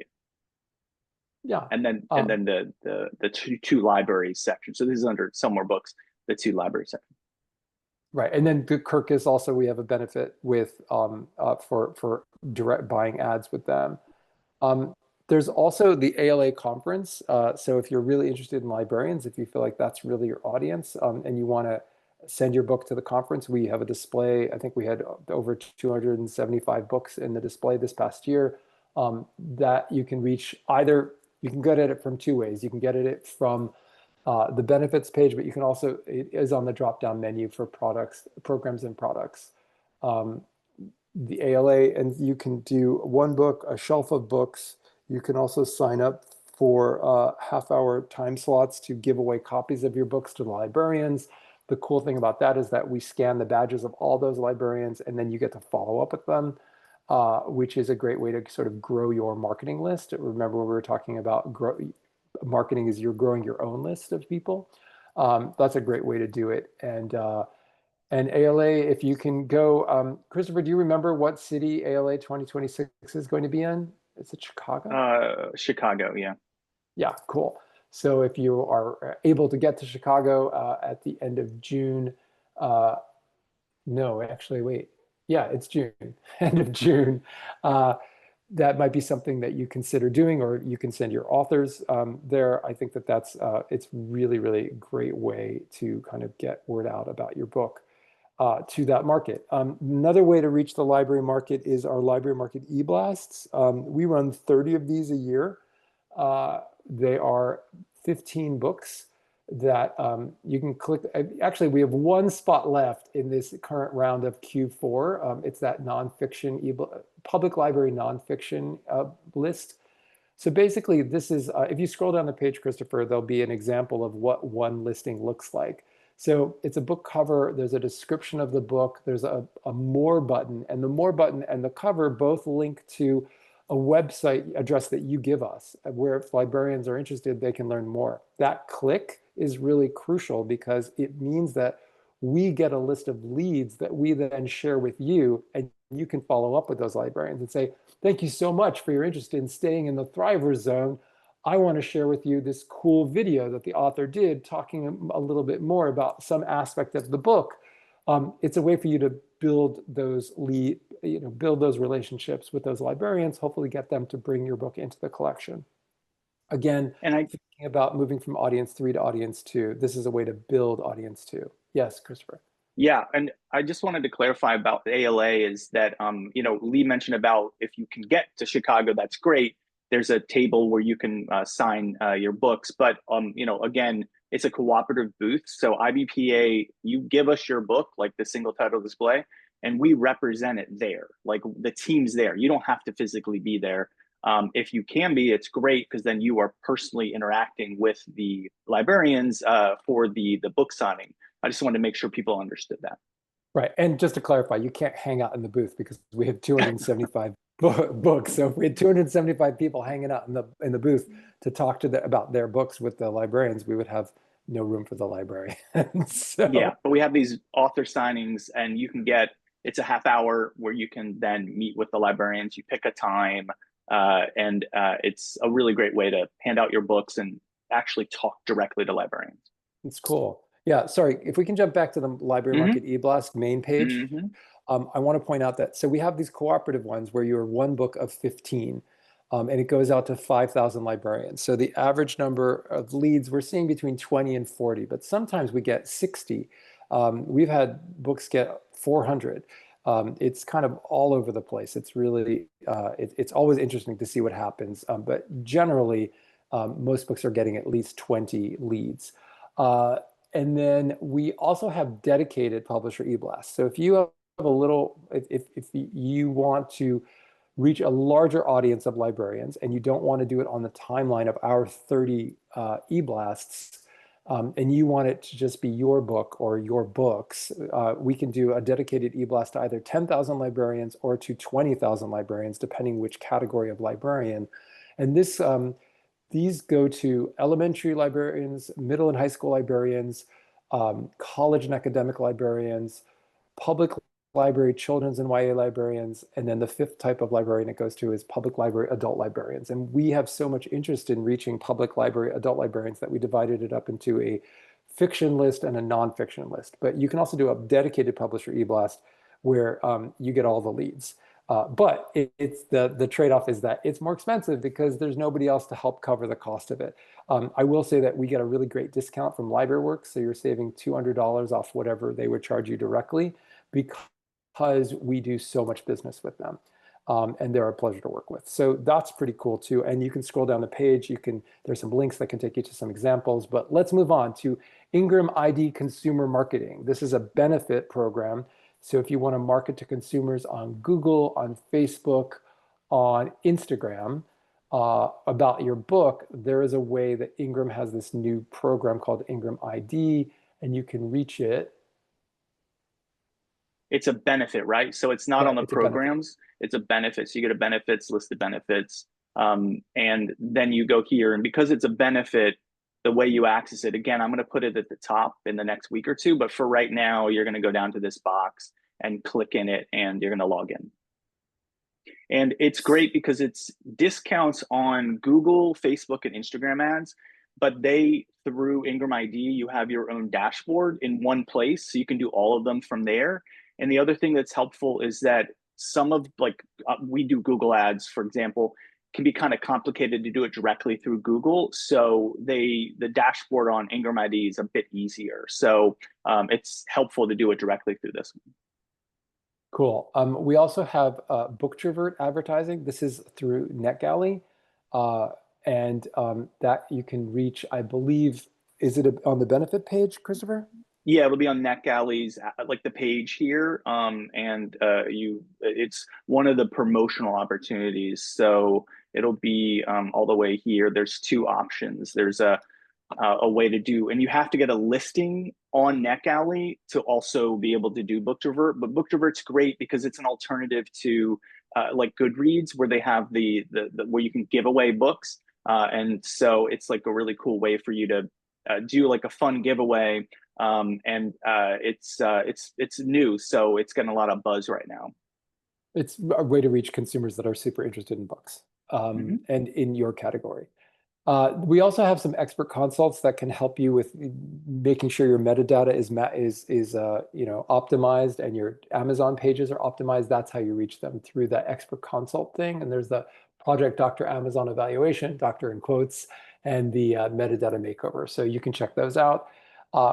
Yeah. And then the two library sections. So this is under Sell More Books, the two library sections. Right, and then the Kirkus also we have a benefit with for direct buying ads with them. There's also the ALA conference. So if you're really interested in librarians, if you feel like that's really your audience, and you want to send your book to the conference, we have a display. I think we had over 275 books in the display this past year. That you can reach either. You can get at it from two ways. You can get at it from the benefits page, but you can also, it is on the drop-down menu for products, programs and products. The ALA, and you can do one book, a shelf of books. You can also sign up for half-hour time slots to give away copies of your books to the librarians. The cool thing about that is that we scan the badges of all those librarians, and then you get to follow up with them, which is a great way to sort of grow your marketing list. Remember when we were talking about marketing is you're growing your own list of people. That's a great way to do it. And ALA, if you can go, Christopher, do you remember what city ALA 2026 is going to be in? Is it Chicago? Chicago, yeah. Yeah, cool. So if you are able to get to Chicago at the end of June, no, actually, wait. Yeah, it's June, end of June. That might be something that you consider doing, or you can send your authors there. I think that that's it's really, really great way to kind of get word out about your book to that market. Another way to reach the library market is our library market e-blasts. We run 30 of these a year. They are 15 books that you can click. Actually, we have one spot left in this current round of Q4. It's that nonfiction, public library nonfiction list. So basically, this is, if you scroll down the page, Christopher, there'll be an example of what one listing looks like. So it's a book cover, there's a description of the book, there's a more button, and the more button and the cover both link to a website address that you give us, where if librarians are interested, they can learn more. That click is really crucial because it means that we get a list of leads that we then share with you, and you can follow up with those librarians and say, thank you so much for your interest in staying in the Thriver Zone. I want to share with you this cool video that the author did talking a little bit more about some aspect of the book. It's a way for you to build those build those relationships with those librarians, hopefully get them to bring your book into the collection. Again, And I thinking about moving from audience 3 to audience 2, this is a way to build audience 2. Yes, Christopher. Yeah, and I just wanted to clarify about the ALA is that Lee mentioned about if you can get to Chicago, that's great. There's a table where you can sign your books, but again, it's a cooperative booth. So IBPA, you give us your book, like the single title display, and we represent it there. Like the team's there. You don't have to physically be there. If you can be, it's great because then you are personally interacting with the librarians for the book signing. I just wanted to make sure people understood that. Right. And just to clarify, you can't hang out in the booth because we have 275 books. So if we had 275 people hanging out in the booth to talk to about their books with the librarians, we would have no room for the library. Yeah, So but we have these author signings, and it's a half hour where you can then meet with the librarians. You pick a time, and it's a really great way to hand out your books and actually talk directly to librarians. it's cool. Yeah, sorry, if we can jump back to the Library Mm-hmm. Market eBlast main page. Mm-hmm. I want to point out that, so we have these cooperative ones where you're one book of 15, and it goes out to 5,000 librarians. So the average number of leads we're seeing between 20 and 40, but sometimes we get 60. We've had books get 400. It's kind of all over the place. It's really, it's always interesting to see what happens. But generally, most books are getting at least 20 leads. And then we also have dedicated publisher e-blasts. So if you have if you want to reach a larger audience of librarians and you don't want to do it on the timeline of our 30 e-blasts, and you want it to just be your book or your books, we can do a dedicated e-blast to either 10,000 librarians or to 20,000 librarians, depending which category of librarian. And these go to elementary librarians, middle and high school librarians, college and academic librarians, public library, children's and YA librarians, and then the 5th type of librarian it goes to is public library adult librarians. And we have so much interest in reaching public library adult librarians that we divided it up into a fiction list and a nonfiction list. But you can also do a dedicated publisher e-blast where you get all the leads. But it's the trade-off is that it's more expensive because there's nobody else to help cover the cost of it. I will say that we get a really great discount from LibraryWorks, so you're saving $200 off whatever they would charge you directly because we do so much business with them. And they're a pleasure to work with. So that's pretty cool too. And you can scroll down the page. There's some links that can take you to some examples. But let's move on to Ingram ID Consumer Marketing. This is a benefit program. So if you want to market to consumers on Google, on Facebook, on Instagram about your book, there is a way that Ingram has this new program called Ingram ID, and you can reach it. It's a benefit, right? So it's not Yeah, on the it's a benefit. programs, it's a benefit. So you get a benefits, list of benefits. And then you go here. And because it's a benefit, the way you access it, again, I'm going to put it at the top in the next week or two. But for right now, you're going to go down to this box and click in it, and you're going to log in. And it's great because it's discounts on Google, Facebook, and Instagram ads. But through Ingram ID, you have your own dashboard in one place. So you can do all of them from there. And the other thing that's helpful is that we do Google ads, for example, can be kind of complicated to do it directly through Google. So the dashboard on Ingram ID is a bit easier. So it's helpful to do it directly through this one. Cool. We also have Booktrovert advertising. This is through NetGalley. And that you can reach, I believe, is it on the benefit page, Christopher? Yeah, it'll be on NetGalley's, like the page here, it's one of the promotional opportunities. So it'll be all the way here. There's 2 options. There's a way to do, and you have to get a listing on NetGalley to also be able to do Booktrovert. But Booktrovert's great because it's an alternative to like Goodreads, where they have the where you can give away books, and so it's like a really cool way for you to do like a fun giveaway. It's new, so it's getting a lot of buzz right now. It's a way to reach consumers that are super interested in books, Hmm. and in your category. We also have some expert consults that can help you with making sure your metadata is optimized and your Amazon pages are optimized. That's how you reach them, through that expert consult thing. And there's the Project Dr. Amazon evaluation, doctor in quotes, and the metadata makeover. So you can check those out.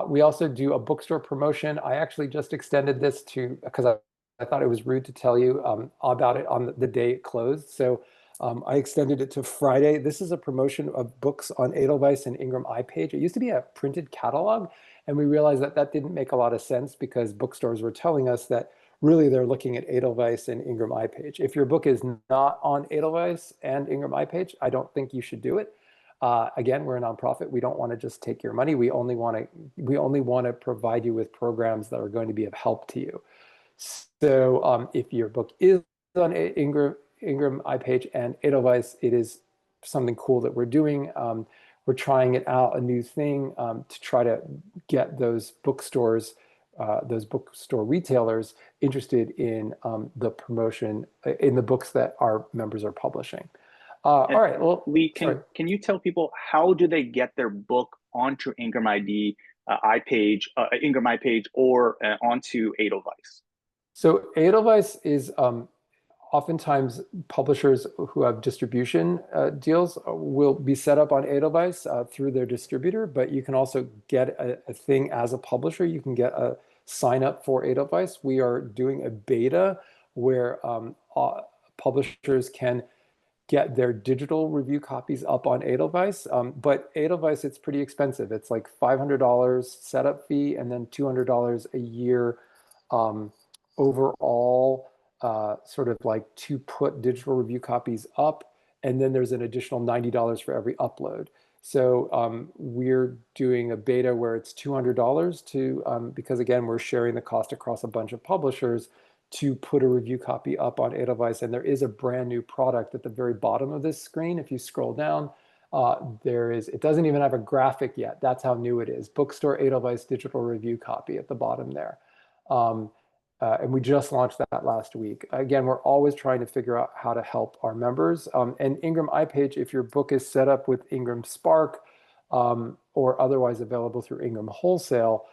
We also do a bookstore promotion. I actually just extended this to, because I thought it was rude to tell you about it on the day it closed. So I extended it to Friday. This is a promotion of books on Edelweiss and Ingram iPage. It used to be a printed catalog, and we realized that that didn't make a lot of sense because bookstores were telling us that really they're looking at Edelweiss and Ingram iPage. If your book is not on Edelweiss and Ingram iPage, I don't think you should do it. Again, we're a nonprofit. We don't want to just take your money. We only want to provide you with programs that are going to be of help to you. So if your book is on Ingram iPage and Edelweiss, it is something cool that we're doing. We're trying it out, a new thing, to try to get those bookstores, those bookstore retailers interested in the promotion in the books that our members are publishing. All And right, well, Lee, sorry. can you tell people how do they get their book onto Ingram ID, iPage, Ingram iPage, or onto Edelweiss? So Edelweiss is oftentimes publishers who have distribution deals will be set up on Edelweiss through their distributor, but you can also get a thing as a publisher. You can get a sign up for Edelweiss. We are doing a beta where publishers can get their digital review copies up on Edelweiss. But Edelweiss, it's pretty expensive. It's like $500 setup fee and then $200 a year um, overall, sort of like to put digital review copies up. And then there's an additional $90 for every upload. So we're doing a beta where it's $200 because again, we're sharing the cost across a bunch of publishers to put a review copy up on Edelweiss. And there is a brand new product at the very bottom of this screen. If you scroll down, it doesn't even have a graphic yet. That's how new it is. Bookstore Edelweiss digital review copy at the bottom there. And we just launched that last week. Again, we're always trying to figure out how to help our members. And Ingram iPage, if your book is set up with Ingram Spark or otherwise available through Ingram Wholesale,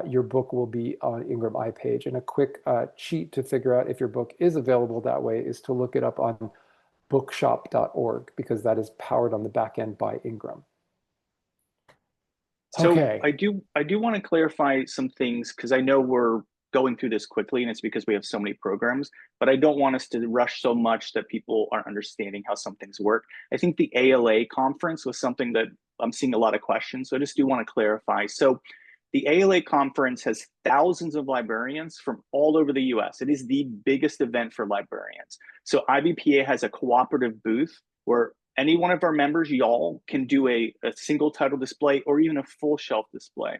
your book will be on Ingram iPage. And a quick cheat to figure out if your book is available that way is to look it up on bookshop.org, because that is powered on the back end by Ingram. So Okay. I do want to clarify some things because I know we're going through this quickly and it's because we have so many programs, but I don't want us to rush so much that people aren't understanding how some things work. I think the ALA conference was something that I'm seeing a lot of questions, so I just do want to clarify. So the ALA conference has thousands of librarians from all over the US. It is the biggest event for librarians. So IBPA has a cooperative booth where any one of our members, y'all, can do a single title display or even a full shelf display.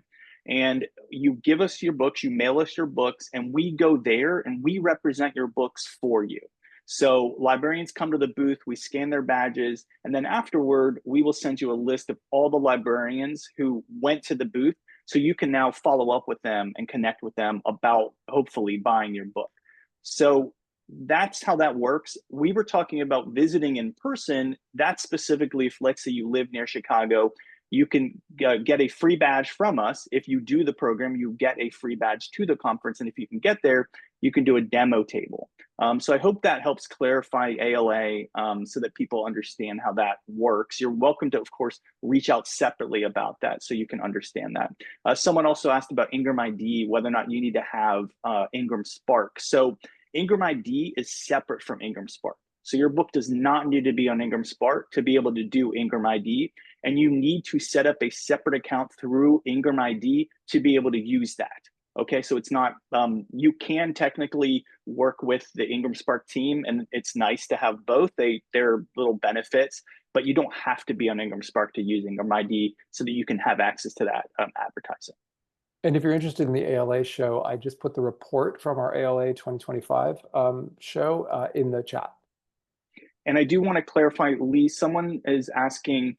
And you give us your books, you mail us your books, and we go there and we represent your books for you. So librarians come to the booth, we scan their badges, and then afterward, we will send you a list of all the librarians who went to the booth so you can now follow up with them and connect with them about hopefully buying your book. So that's how that works. We were talking about visiting in person. That's specifically if, let's say, you live near Chicago, you can get a free badge from us. If you do the program, you get a free badge to the conference. And if you can get there, you can do a demo table. So I hope that helps clarify ALA so that people understand how that works. You're welcome to, of course, reach out separately about that so you can understand that. Someone also asked about Ingram ID, whether or not you need to have Ingram Spark. So Ingram ID is separate from Ingram Spark. So your book does not need to be on Ingram Spark to be able to do Ingram ID. And you need to set up a separate account through Ingram ID to be able to use that. Okay, so it's not, you can technically work with the Ingram Spark team, and it's nice to have both. They're little benefits, but you don't have to be on Ingram Spark to use Ingram ID so that you can have access to that advertising. And if you're interested in the ALA show, I just put the report from our ALA 2025 show in the chat. And I do want to clarify, Lee, someone is asking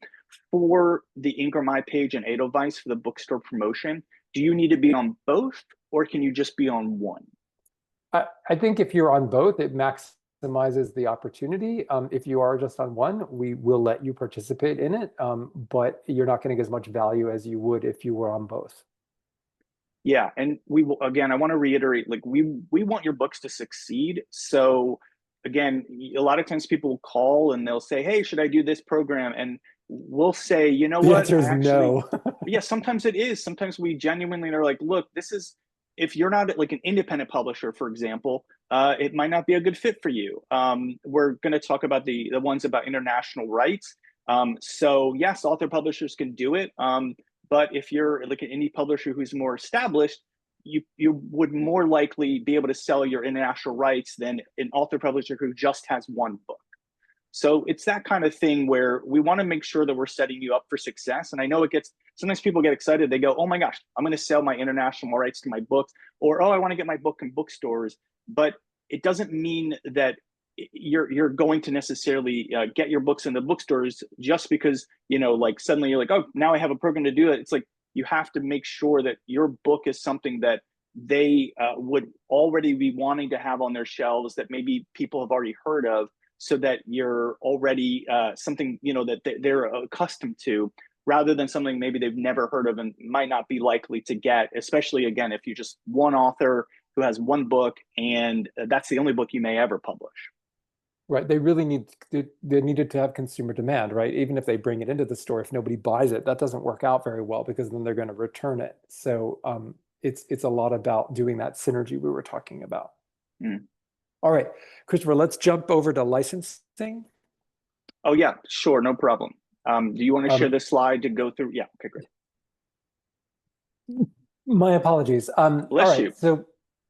for the Ingram iPage and Edelweiss for the bookstore promotion. Do you need to be on both, or can you just be on one? I think if you're on both, it maximizes the opportunity. If you are just on one, we will let you participate in it, but you're not getting as much value as you would if you were on both. Yeah, and we will, again, I want to reiterate, like we want your books to succeed. So again, a lot of times people call and they'll say, "Hey, should I do this program?" And we'll say, "You know The what? answer I is actually, no. yeah, sometimes it is. Sometimes we genuinely are like, look, this is if you're not like an independent publisher, for example, it might not be a good fit for you. We're going to talk about the ones about international rights. So yes, author publishers can do it. But if you're like an indie publisher who's more established, you would more likely be able to sell your international rights than an author publisher who just has one book. So it's that kind of thing where we want to make sure that we're setting you up for success. And I know it gets sometimes people get excited. They go, "Oh my gosh, I'm going to sell my international rights to my books," or "Oh, I want to get my book in bookstores." But it doesn't mean that you're going to necessarily get your books in the bookstores just because like suddenly you're like, "Oh, now I have a program to do it." It's like you have to make sure that your book is something that they would already be wanting to have on their shelves, that maybe people have already heard of, so that you're already something that they're accustomed to, rather than something maybe they've never heard of and might not be likely to get, especially again if you're just one author who has one book and that's the only book you may ever publish. Right. They needed to have consumer demand, right? Even if they bring it into the store, if nobody buys it, that doesn't work out very well because then they're going to return it. So it's a lot about doing that synergy we were talking about. Mm. All right, Christopher, let's jump over to licensing. Oh yeah, sure, no problem. Do you want to share Um, this slide to go through? Yeah, okay, great. my apologies. All Bless right, you. so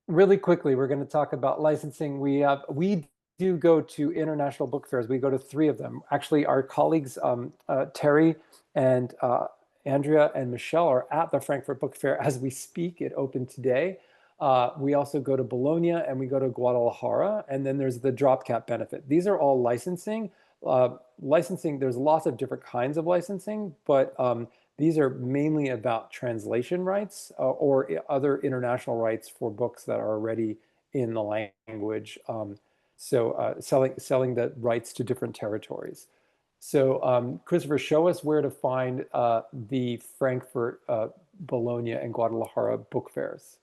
really quickly, we're going to talk about licensing. We do go to international book fairs. We go to three of them. Actually, our colleagues Terry and Andrea and Michelle are at the Frankfurt Book Fair as we speak. It opened today. We also go to Bologna and we go to Guadalajara, and then there's the drop cap benefit. These are all licensing. Licensing, there's lots of different kinds of licensing, but these are mainly about translation rights or other international rights for books that are already in the language. So selling the rights to different territories. So Christopher, show us where to find the Frankfurt, Bologna, and Guadalajara book fairs.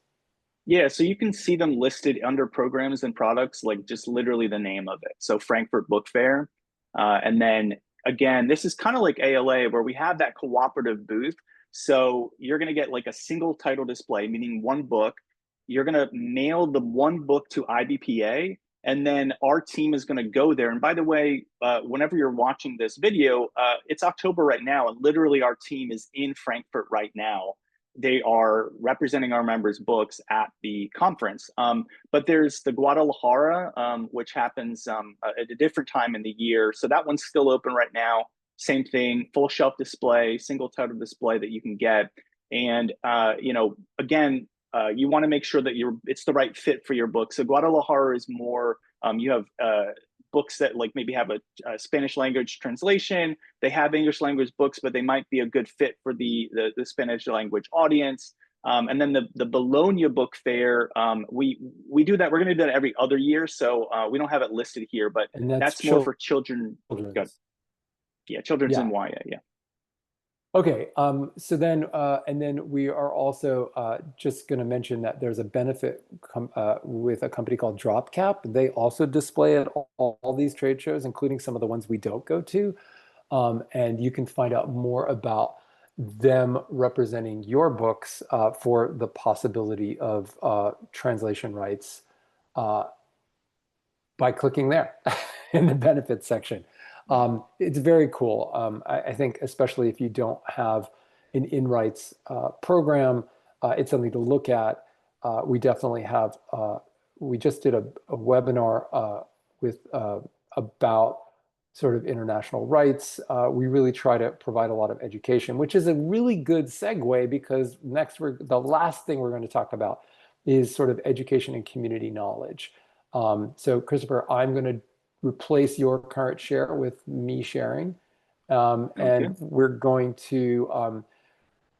Yeah, so you can see them listed under programs and products, like just literally the name of it. So Frankfurt Book Fair. And then again, this is kind of like ALA where we have that cooperative booth. So you're going to get like a single title display, meaning one book. You're going to mail the one book to IBPA, and then our team is going to go there. And by the way, whenever you're watching this video, it's October right now, and literally our team is in Frankfurt right now. They are representing our members' books at the conference. But there's the Guadalajara, which happens at a different time in the year. So that one's still open right now. Same thing, full shelf display, single title display that you can get. And, again, you want to make sure that it's the right fit for your book. So Guadalajara is more, you have books that like maybe have a Spanish language translation. They have English language books, but they might be a good fit for the Spanish language audience. And then the Bologna Book Fair, we do that. We're going to do that every other year, so we don't have it listed here, but And that's that's more for children. Good, children's. yeah, children's Yeah. and YA, yeah. Okay, so then, and then we are also just going to mention that there's a benefit with a company called DropCap. They also display at all these trade shows, including some of the ones we don't go to. And you can find out more about them representing your books for the possibility of translation rights uh, by clicking there in the benefits section. It's very cool. I think especially if you don't have an in-rights program, it's something to look at. We definitely have, we just did a webinar with about sort of international rights. We really try to provide a lot of education, which is a really good segue because the last thing we're going to talk about is sort of education and community knowledge. So Christopher, I'm going to replace your current share with me sharing. Okay. And we're going to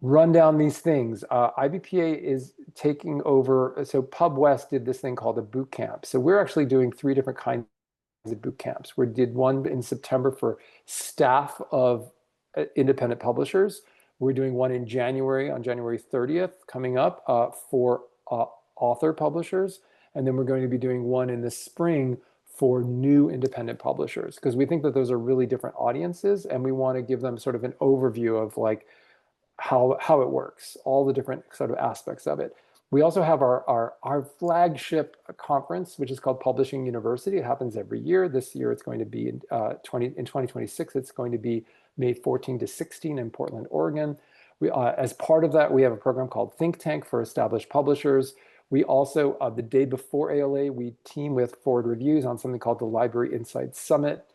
run down these things. IBPA is taking over. So Pub West did this thing called a boot camp. So we're actually doing three different kinds of boot camps. We did one in September for staff of independent publishers. We're doing one in January, on January 30th, coming up for author publishers. And then we're going to be doing one in the spring for new independent publishers, because we think that those are really different audiences, and we want to give them sort of an overview of like how it works, all the different sort of aspects of it. We also have our flagship conference, which is called Publishing University. It happens every year. This year it's going to be in 2026. It's going to be May 14 to 16 in Portland, Oregon. As part of that, we have a program called Think Tank for established publishers. We also, the day before ALA, we team with Forward Reviews on something called the Library Insights Summit.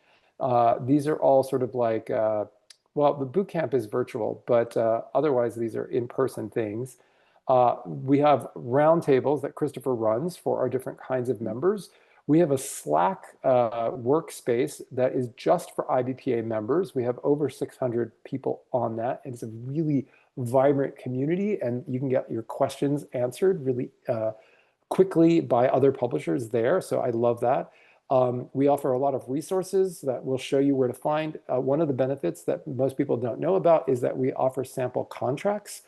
These are all sort of like, well, the boot camp is virtual, but otherwise these are in-person things. We have roundtables that Christopher runs for our different kinds of members. We have a Slack workspace that is just for IBPA members. We have over 600 people on that. It's a really vibrant community, and you can get your questions answered really quickly by other publishers there. So I love that. We offer a lot of resources that will show you where to find. One of the benefits that most people don't know about is that we offer sample contracts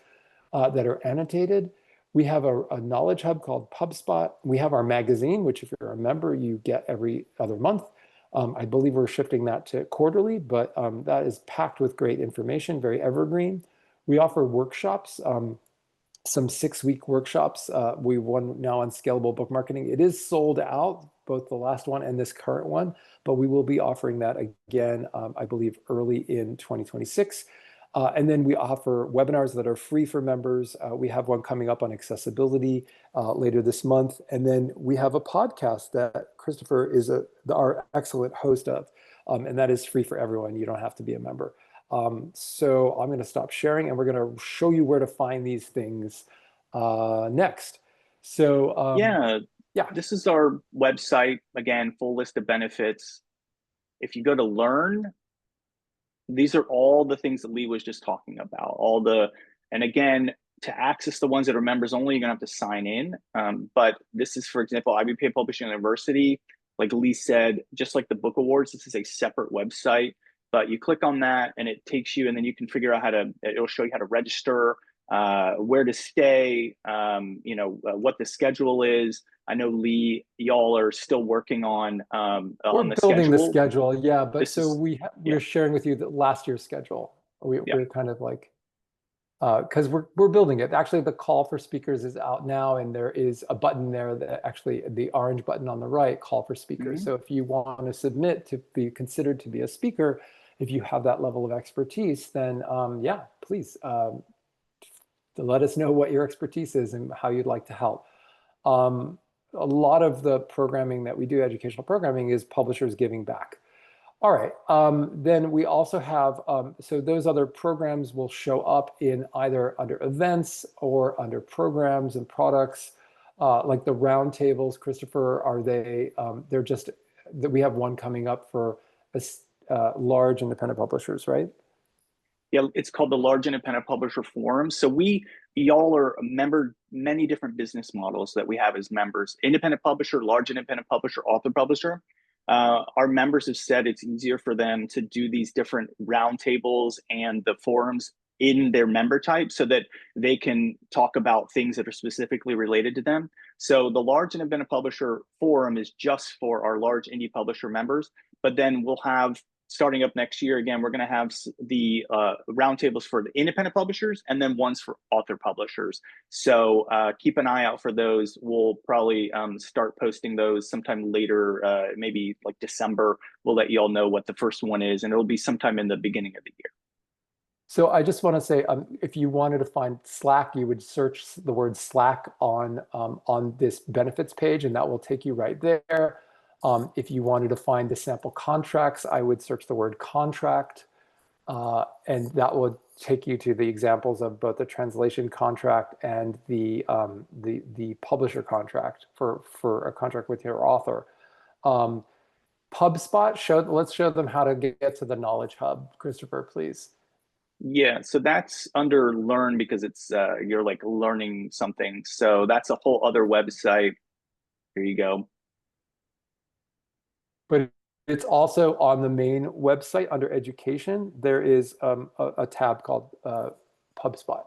that are annotated. We have a knowledge hub called PubSpot. We have our magazine, which if you're a member, you get every other month. I believe we're shifting that to quarterly, but that is packed with great information, very evergreen. We offer workshops, some 6-week workshops. We one now on scalable book marketing. It is sold out, both the last one and this current one, but we will be offering that again, I believe, early in 2026. And then we offer webinars that are free for members. We have one coming up on accessibility later this month. And then we have a podcast that Christopher is our excellent host of, and that is free for everyone. You don't have to be a member. So I'm going to stop sharing, and we're going to show you where to find these things next. So Yeah, yeah. this is our website. Again, full list of benefits. If you go to learn, these are all the things that Lee was just talking about. And again, to access the ones that are members only, you're gonna have to sign in. But this is, for example, IBPA Publishing University. Like Lee said, just like the book awards, this is a separate website. But you click on that, and it takes you, and then you can figure out it'll show you how to register, where to stay, what the schedule is. I know Lee, y'all are still working on We're the building the schedule. schedule, yeah. But This so is we're sharing with you the last year's schedule. yeah. We're kind of like, because we're building it. Actually, the call for speakers is out now, and there is a button there that actually the orange button on the right, call for speakers. Mhm. So if you want to submit to be considered to be a speaker, if you have that level of expertise, then yeah, please let us know what your expertise is and how you'd like to help. A lot of the programming that we do, educational programming, is publishers giving back. All right, then we also have, so those other programs will show up in either under events or under programs and products, like the roundtables. Christopher, are they, they're just, that we have one coming up for large independent publishers, right? Yeah, it's called the Large Independent Publisher Forum. So y'all are a member, many different business models that we have as members: independent publisher, large independent publisher, author publisher. Our members have said it's easier for them to do these different roundtables and the forums in their member type so that they can talk about things that are specifically related to them. So the Large Independent Publisher Forum is just for our large indie publisher members, but then we'll have, starting up next year, again, we're going to have the roundtables for the independent publishers and then ones for author publishers. So keep an eye out for those. We'll probably start posting those sometime later, maybe like December. We'll let you all know what the first one is, and it'll be sometime in the beginning of the year. So I just want to say, if you wanted to find Slack, you would search the word Slack on this benefits page, and that will take you right there. If you wanted to find the sample contracts, I would search the word contract, and that would take you to the examples of both the translation contract and the publisher contract for a contract with your author. PubSpot, let's show them how to get to the Knowledge Hub. Christopher, please. Yeah, so that's under learn because it's you're like learning something. So that's a whole other website. There you go. But it's also on the main website under education. There is a tab called PubSpot.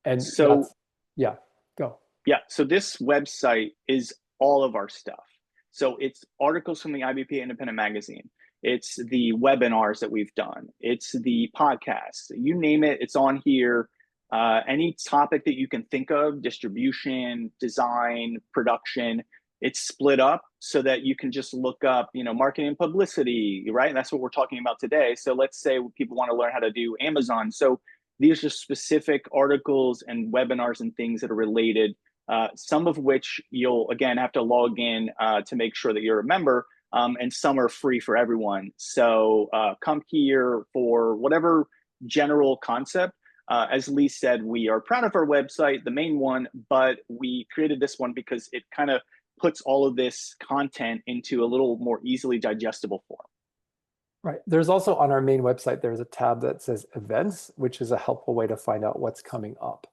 And So that's, yeah, go. yeah, so this website is all of our stuff. So it's articles from the IBPA Independent Magazine. It's the webinars that we've done. It's the podcasts. You name it, it's on here. Any topic that you can think of, distribution, design, production, it's split up so that you can just look up, marketing and publicity, right? And that's what we're talking about today. So let's say people want to learn how to do Amazon. So these are specific articles and webinars and things that are related, some of which you'll again have to log in to make sure that you're a member, and some are free for everyone. So come here for whatever general concept. As Lee said, we are proud of our website, the main one, but we created this one because it kind of puts all of this content into a little more easily digestible form. Right. There's also on our main website, there's a tab that says events, which is a helpful way to find out what's coming up.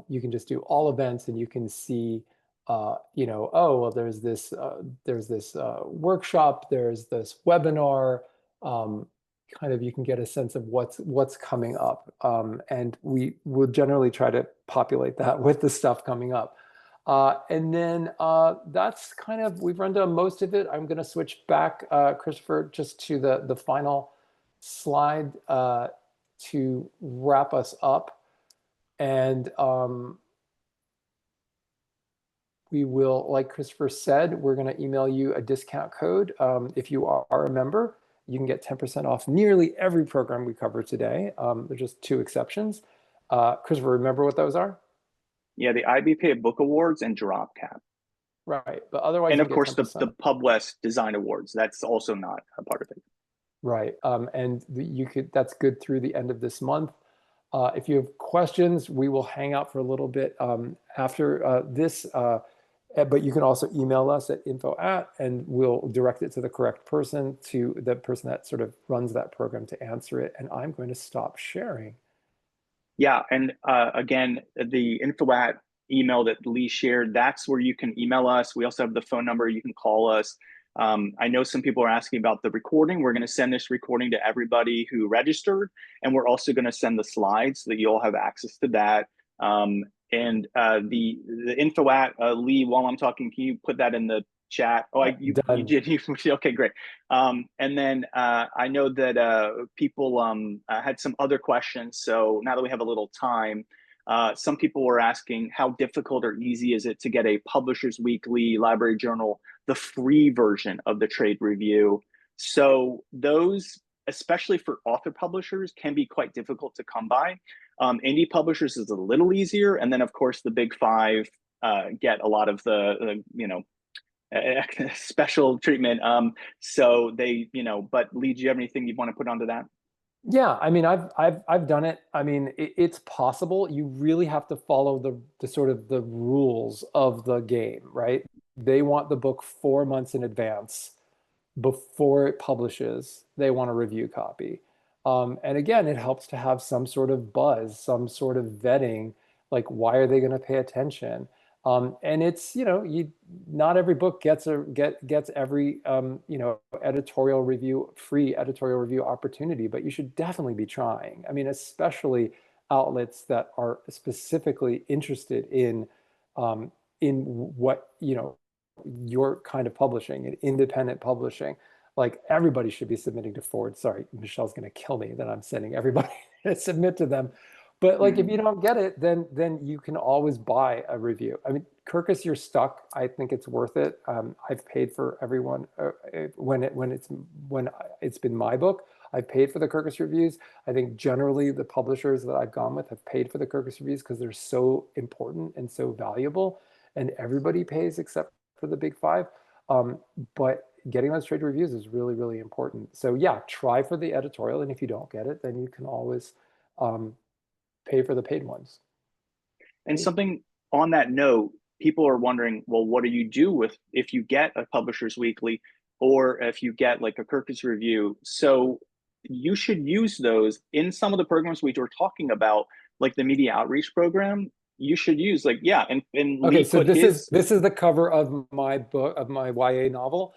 You can just do all events and you can see, oh, well, there's this workshop, there's this webinar, kind of you can get a sense of what's coming up. And we will generally try to populate that with the stuff coming up. And then that's kind of, we've run down most of it. I'm going to switch back, Christopher, just to the final slide to wrap us up. And we will, like Christopher said, we're going to email you a discount code. If you are a member, you can get 10% off nearly every program we cover today. There's just two exceptions. Christopher, remember what those are? Yeah, the IBPA Book Awards and Drop Cap. Right. But otherwise, And you of get course, the 10%. Pub West Design Awards. That's also not a part of it. Right. And that's good through the end of this month. If you have questions, we will hang out for a little bit after this. But you can also email us at info@, and we'll direct it to the correct person, to the person that sort of runs that program to answer it. And I'm going to stop sharing. Yeah, and again, the info at email that Lee shared, that's where you can email us. We also have the phone number. You can call us. I know some people are asking about the recording. We're going to send this recording to everybody who registered, and we're also going to send the slides so that you all have access to that. And the info at Lee, while I'm talking, can you put that in the chat? Oh, you Done. did. Okay, great. And then I know that people had some other questions. So now that we have a little time, some people were asking how difficult or easy is it to get a Publishers Weekly Library Journal, the free version of the trade review. So those, especially for author publishers, can be quite difficult to come by. Indie publishers is a little easier. And then, of course, the big five get a lot of the special treatment. So they, but Lee, do you have anything you want to put onto that? Yeah, I mean, I've done it. I mean, it's possible. You really have to follow the sort of the rules of the game, right? They want the book 4 months in advance before it publishes. They want a review copy. And again, it helps to have some sort of buzz, some sort of vetting, like why are they going to pay attention? And it's, not every book gets every editorial review, free editorial review opportunity, but you should definitely be trying. I mean, especially outlets that are specifically interested in what, your kind of publishing and independent publishing. Like everybody should be submitting to Ford. Sorry, Michelle's going to kill me that I'm sending everybody to submit to them. But like if you don't get it, then you can always buy a review. I mean, Kirkus, you're stuck. I think it's worth it. I've paid for everyone when it's been my book. I've paid for the Kirkus reviews. I think generally the publishers that I've gone with have paid for the Kirkus reviews because they're so important and so valuable, and everybody pays except for the big five. But getting those trade reviews is really, really important. So yeah, try for the editorial, and if you don't get it, then you can always pay for the paid ones. And something on that note, people are wondering, well, what do you do with if you get a Publishers Weekly or if you get like a Kirkus review? So you should use those in some of the programs we were talking about, like the media outreach program. You should use like, yeah, and Okay, Lee so put his. this is the cover of my book, of my YA novel.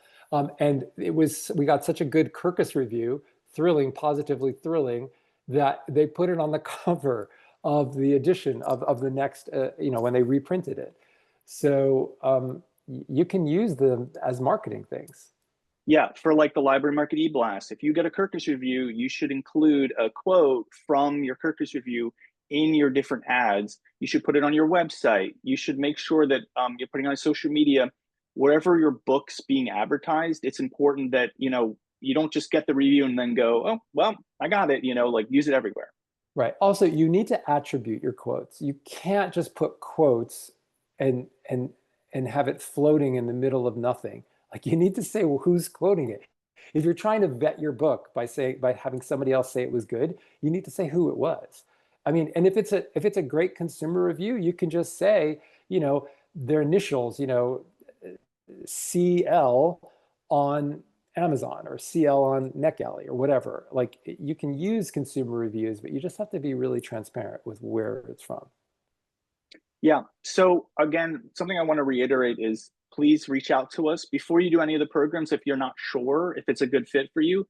And it was, we got such a good Kirkus review, thrilling, positively thrilling, that they put it on the cover of the edition of the next, when they reprinted it. So you can use them as marketing things. Yeah, for like the library market e-blast, if you get a Kirkus review, you should include a quote from your Kirkus review in your different ads. You should put it on your website. You should make sure that you're putting on social media, wherever your book's being advertised. It's important that you don't just get the review and then go, oh well, I got it. Like use it everywhere. Right. Also, you need to attribute your quotes. You can't just put quotes and and and have it floating in the middle of nothing. Like you need to say, well, who's quoting it. If you're trying to vet your book by having somebody else say it was good, you need to say who it was. I mean, and if it's a great consumer review, you can just say, their initials, CL on Amazon or CL on NetGalley or whatever. Like you can use consumer reviews, but you just have to be really transparent with where it's from. Yeah. So again, something I want to reiterate is please reach out to us before you do any of the programs. If you're not sure if it's a good fit for you,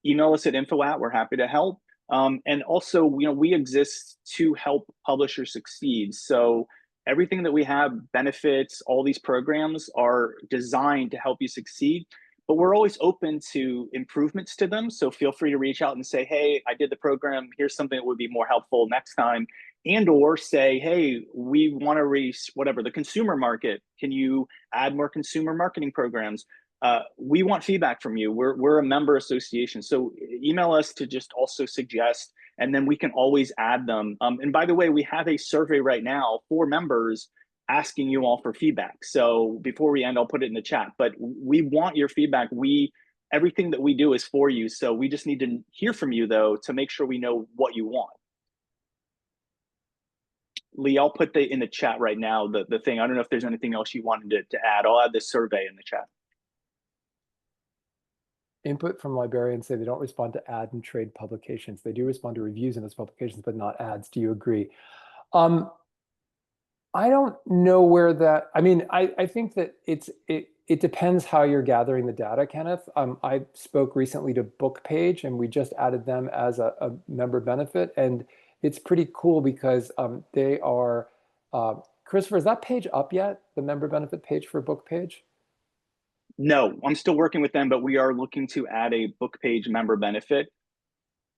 email us at info@. We're happy to help. And also, we exist to help publishers succeed. So everything that we have, benefits, all these programs are designed to help you succeed. But we're always open to improvements to them. So feel free to reach out and say, hey, I did the program. Here's something that would be more helpful next time. And or say, hey, we want to reach whatever the consumer market. Can you add more consumer marketing programs? We want feedback from you. We're a member association, so email us to just also suggest, and then we can always add them. And by the way, we have a survey right now for members asking you all for feedback. So before we end, I'll put it in the chat. But we want your feedback. Everything that we do is for you. So we just need to hear from you though to make sure we know what you want. Lee, I'll put in the chat right now the thing. I don't know if there's anything else you wanted to add. I'll add this survey in the chat. Input from librarians say they don't respond to ad and trade publications. They do respond to reviews in those publications, but not ads. Do you agree? I don't know where that, I mean, I think that it depends how you're gathering the data, Kenneth. I spoke recently to BookPage and we just added them as a member benefit. And it's pretty cool because they are, Christopher, is that page up yet? The member benefit page for BookPage? No, I'm still working with them, but we are looking to add a BookPage member benefit.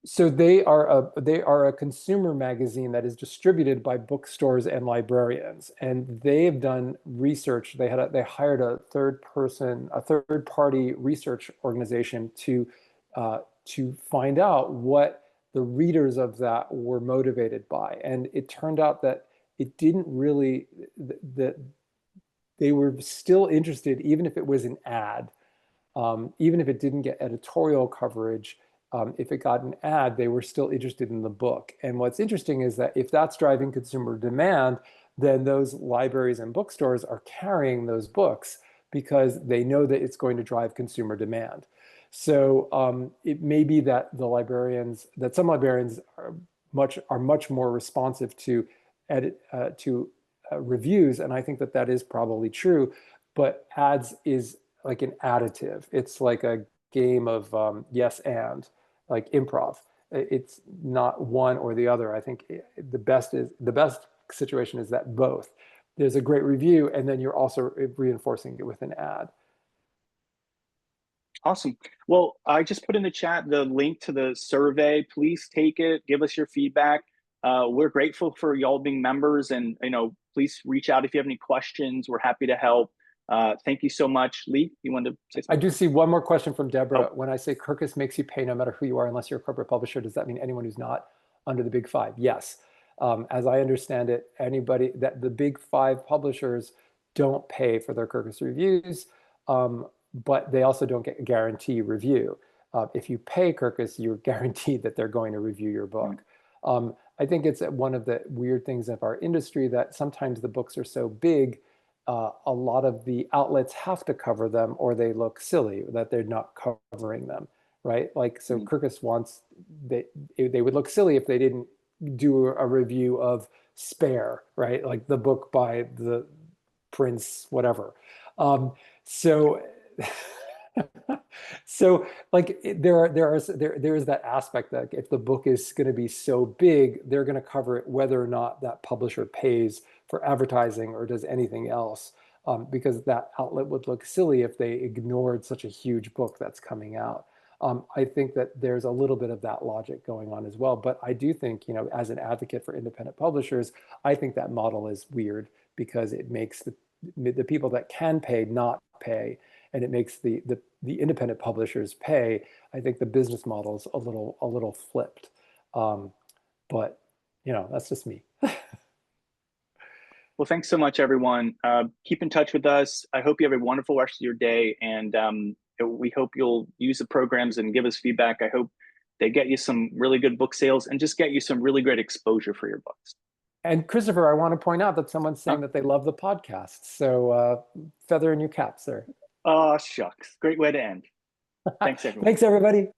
So they are a consumer magazine that is distributed by bookstores and librarians, and they've done research. They hired a third party research organization to find out what the readers of that were motivated by, and it turned out that it didn't really that they were still interested, even if it was an ad, even if it didn't get editorial coverage. If it got an ad, they were still interested in the book. And what's interesting is that if that's driving consumer demand, then those libraries and bookstores are carrying those books because they know that it's going to drive consumer demand. So it may be that some librarians are much more responsive to reviews, and I think that is probably true. But ads is like an additive. It's like a game of yes and, like improv. It's not one or the other. I think the best situation is that both. There's a great review, and then you're also reinforcing it with an ad. Awesome. Well, I just put in the chat the link to the survey. Please take it. Give us your feedback. We're grateful for y'all being members, and please reach out if you have any questions. We're happy to help. Thank you so much. Lee, you wanted to say something? I do see one more question from Deborah. Oh. When I say Kirkus makes you pay no matter who you are, unless you're a corporate publisher, does that mean anyone who's not under the big five? Yes. As I understand it, anybody that the big five publishers don't pay for their Kirkus reviews, but they also don't get a guarantee review. If you pay Kirkus, you're guaranteed that they're going to review your book. I think it's one of the weird things of our industry that sometimes the books are so big, a lot of the outlets have to cover them or they look silly that they're not covering them, right? Like, so Mm. Kirkus wants, they would look silly if they didn't do a review of Spare, right? Like the book by the Prince, whatever. So, so like there is that aspect that if the book is going to be so big, they're going to cover it whether or not that publisher pays for advertising or does anything else, because that outlet would look silly if they ignored such a huge book that's coming out. I think that there's a little bit of that logic going on as well. But I do think, as an advocate for independent publishers, I think that model is weird because it makes the people that can pay not pay, and it makes the independent publishers pay. I think the business model is a little flipped. But that's just me. Well, thanks so much, everyone. Keep in touch with us. I hope you have a wonderful rest of your day, and we hope you'll use the programs and give us feedback. I hope they get you some really good book sales and just get you some really great exposure for your books. And Christopher, I want to point out that someone's saying Huh? that they love the podcast. So feather in your cap, sir. Oh, shucks. Great way to end. Thanks, everyone. Thanks, everybody.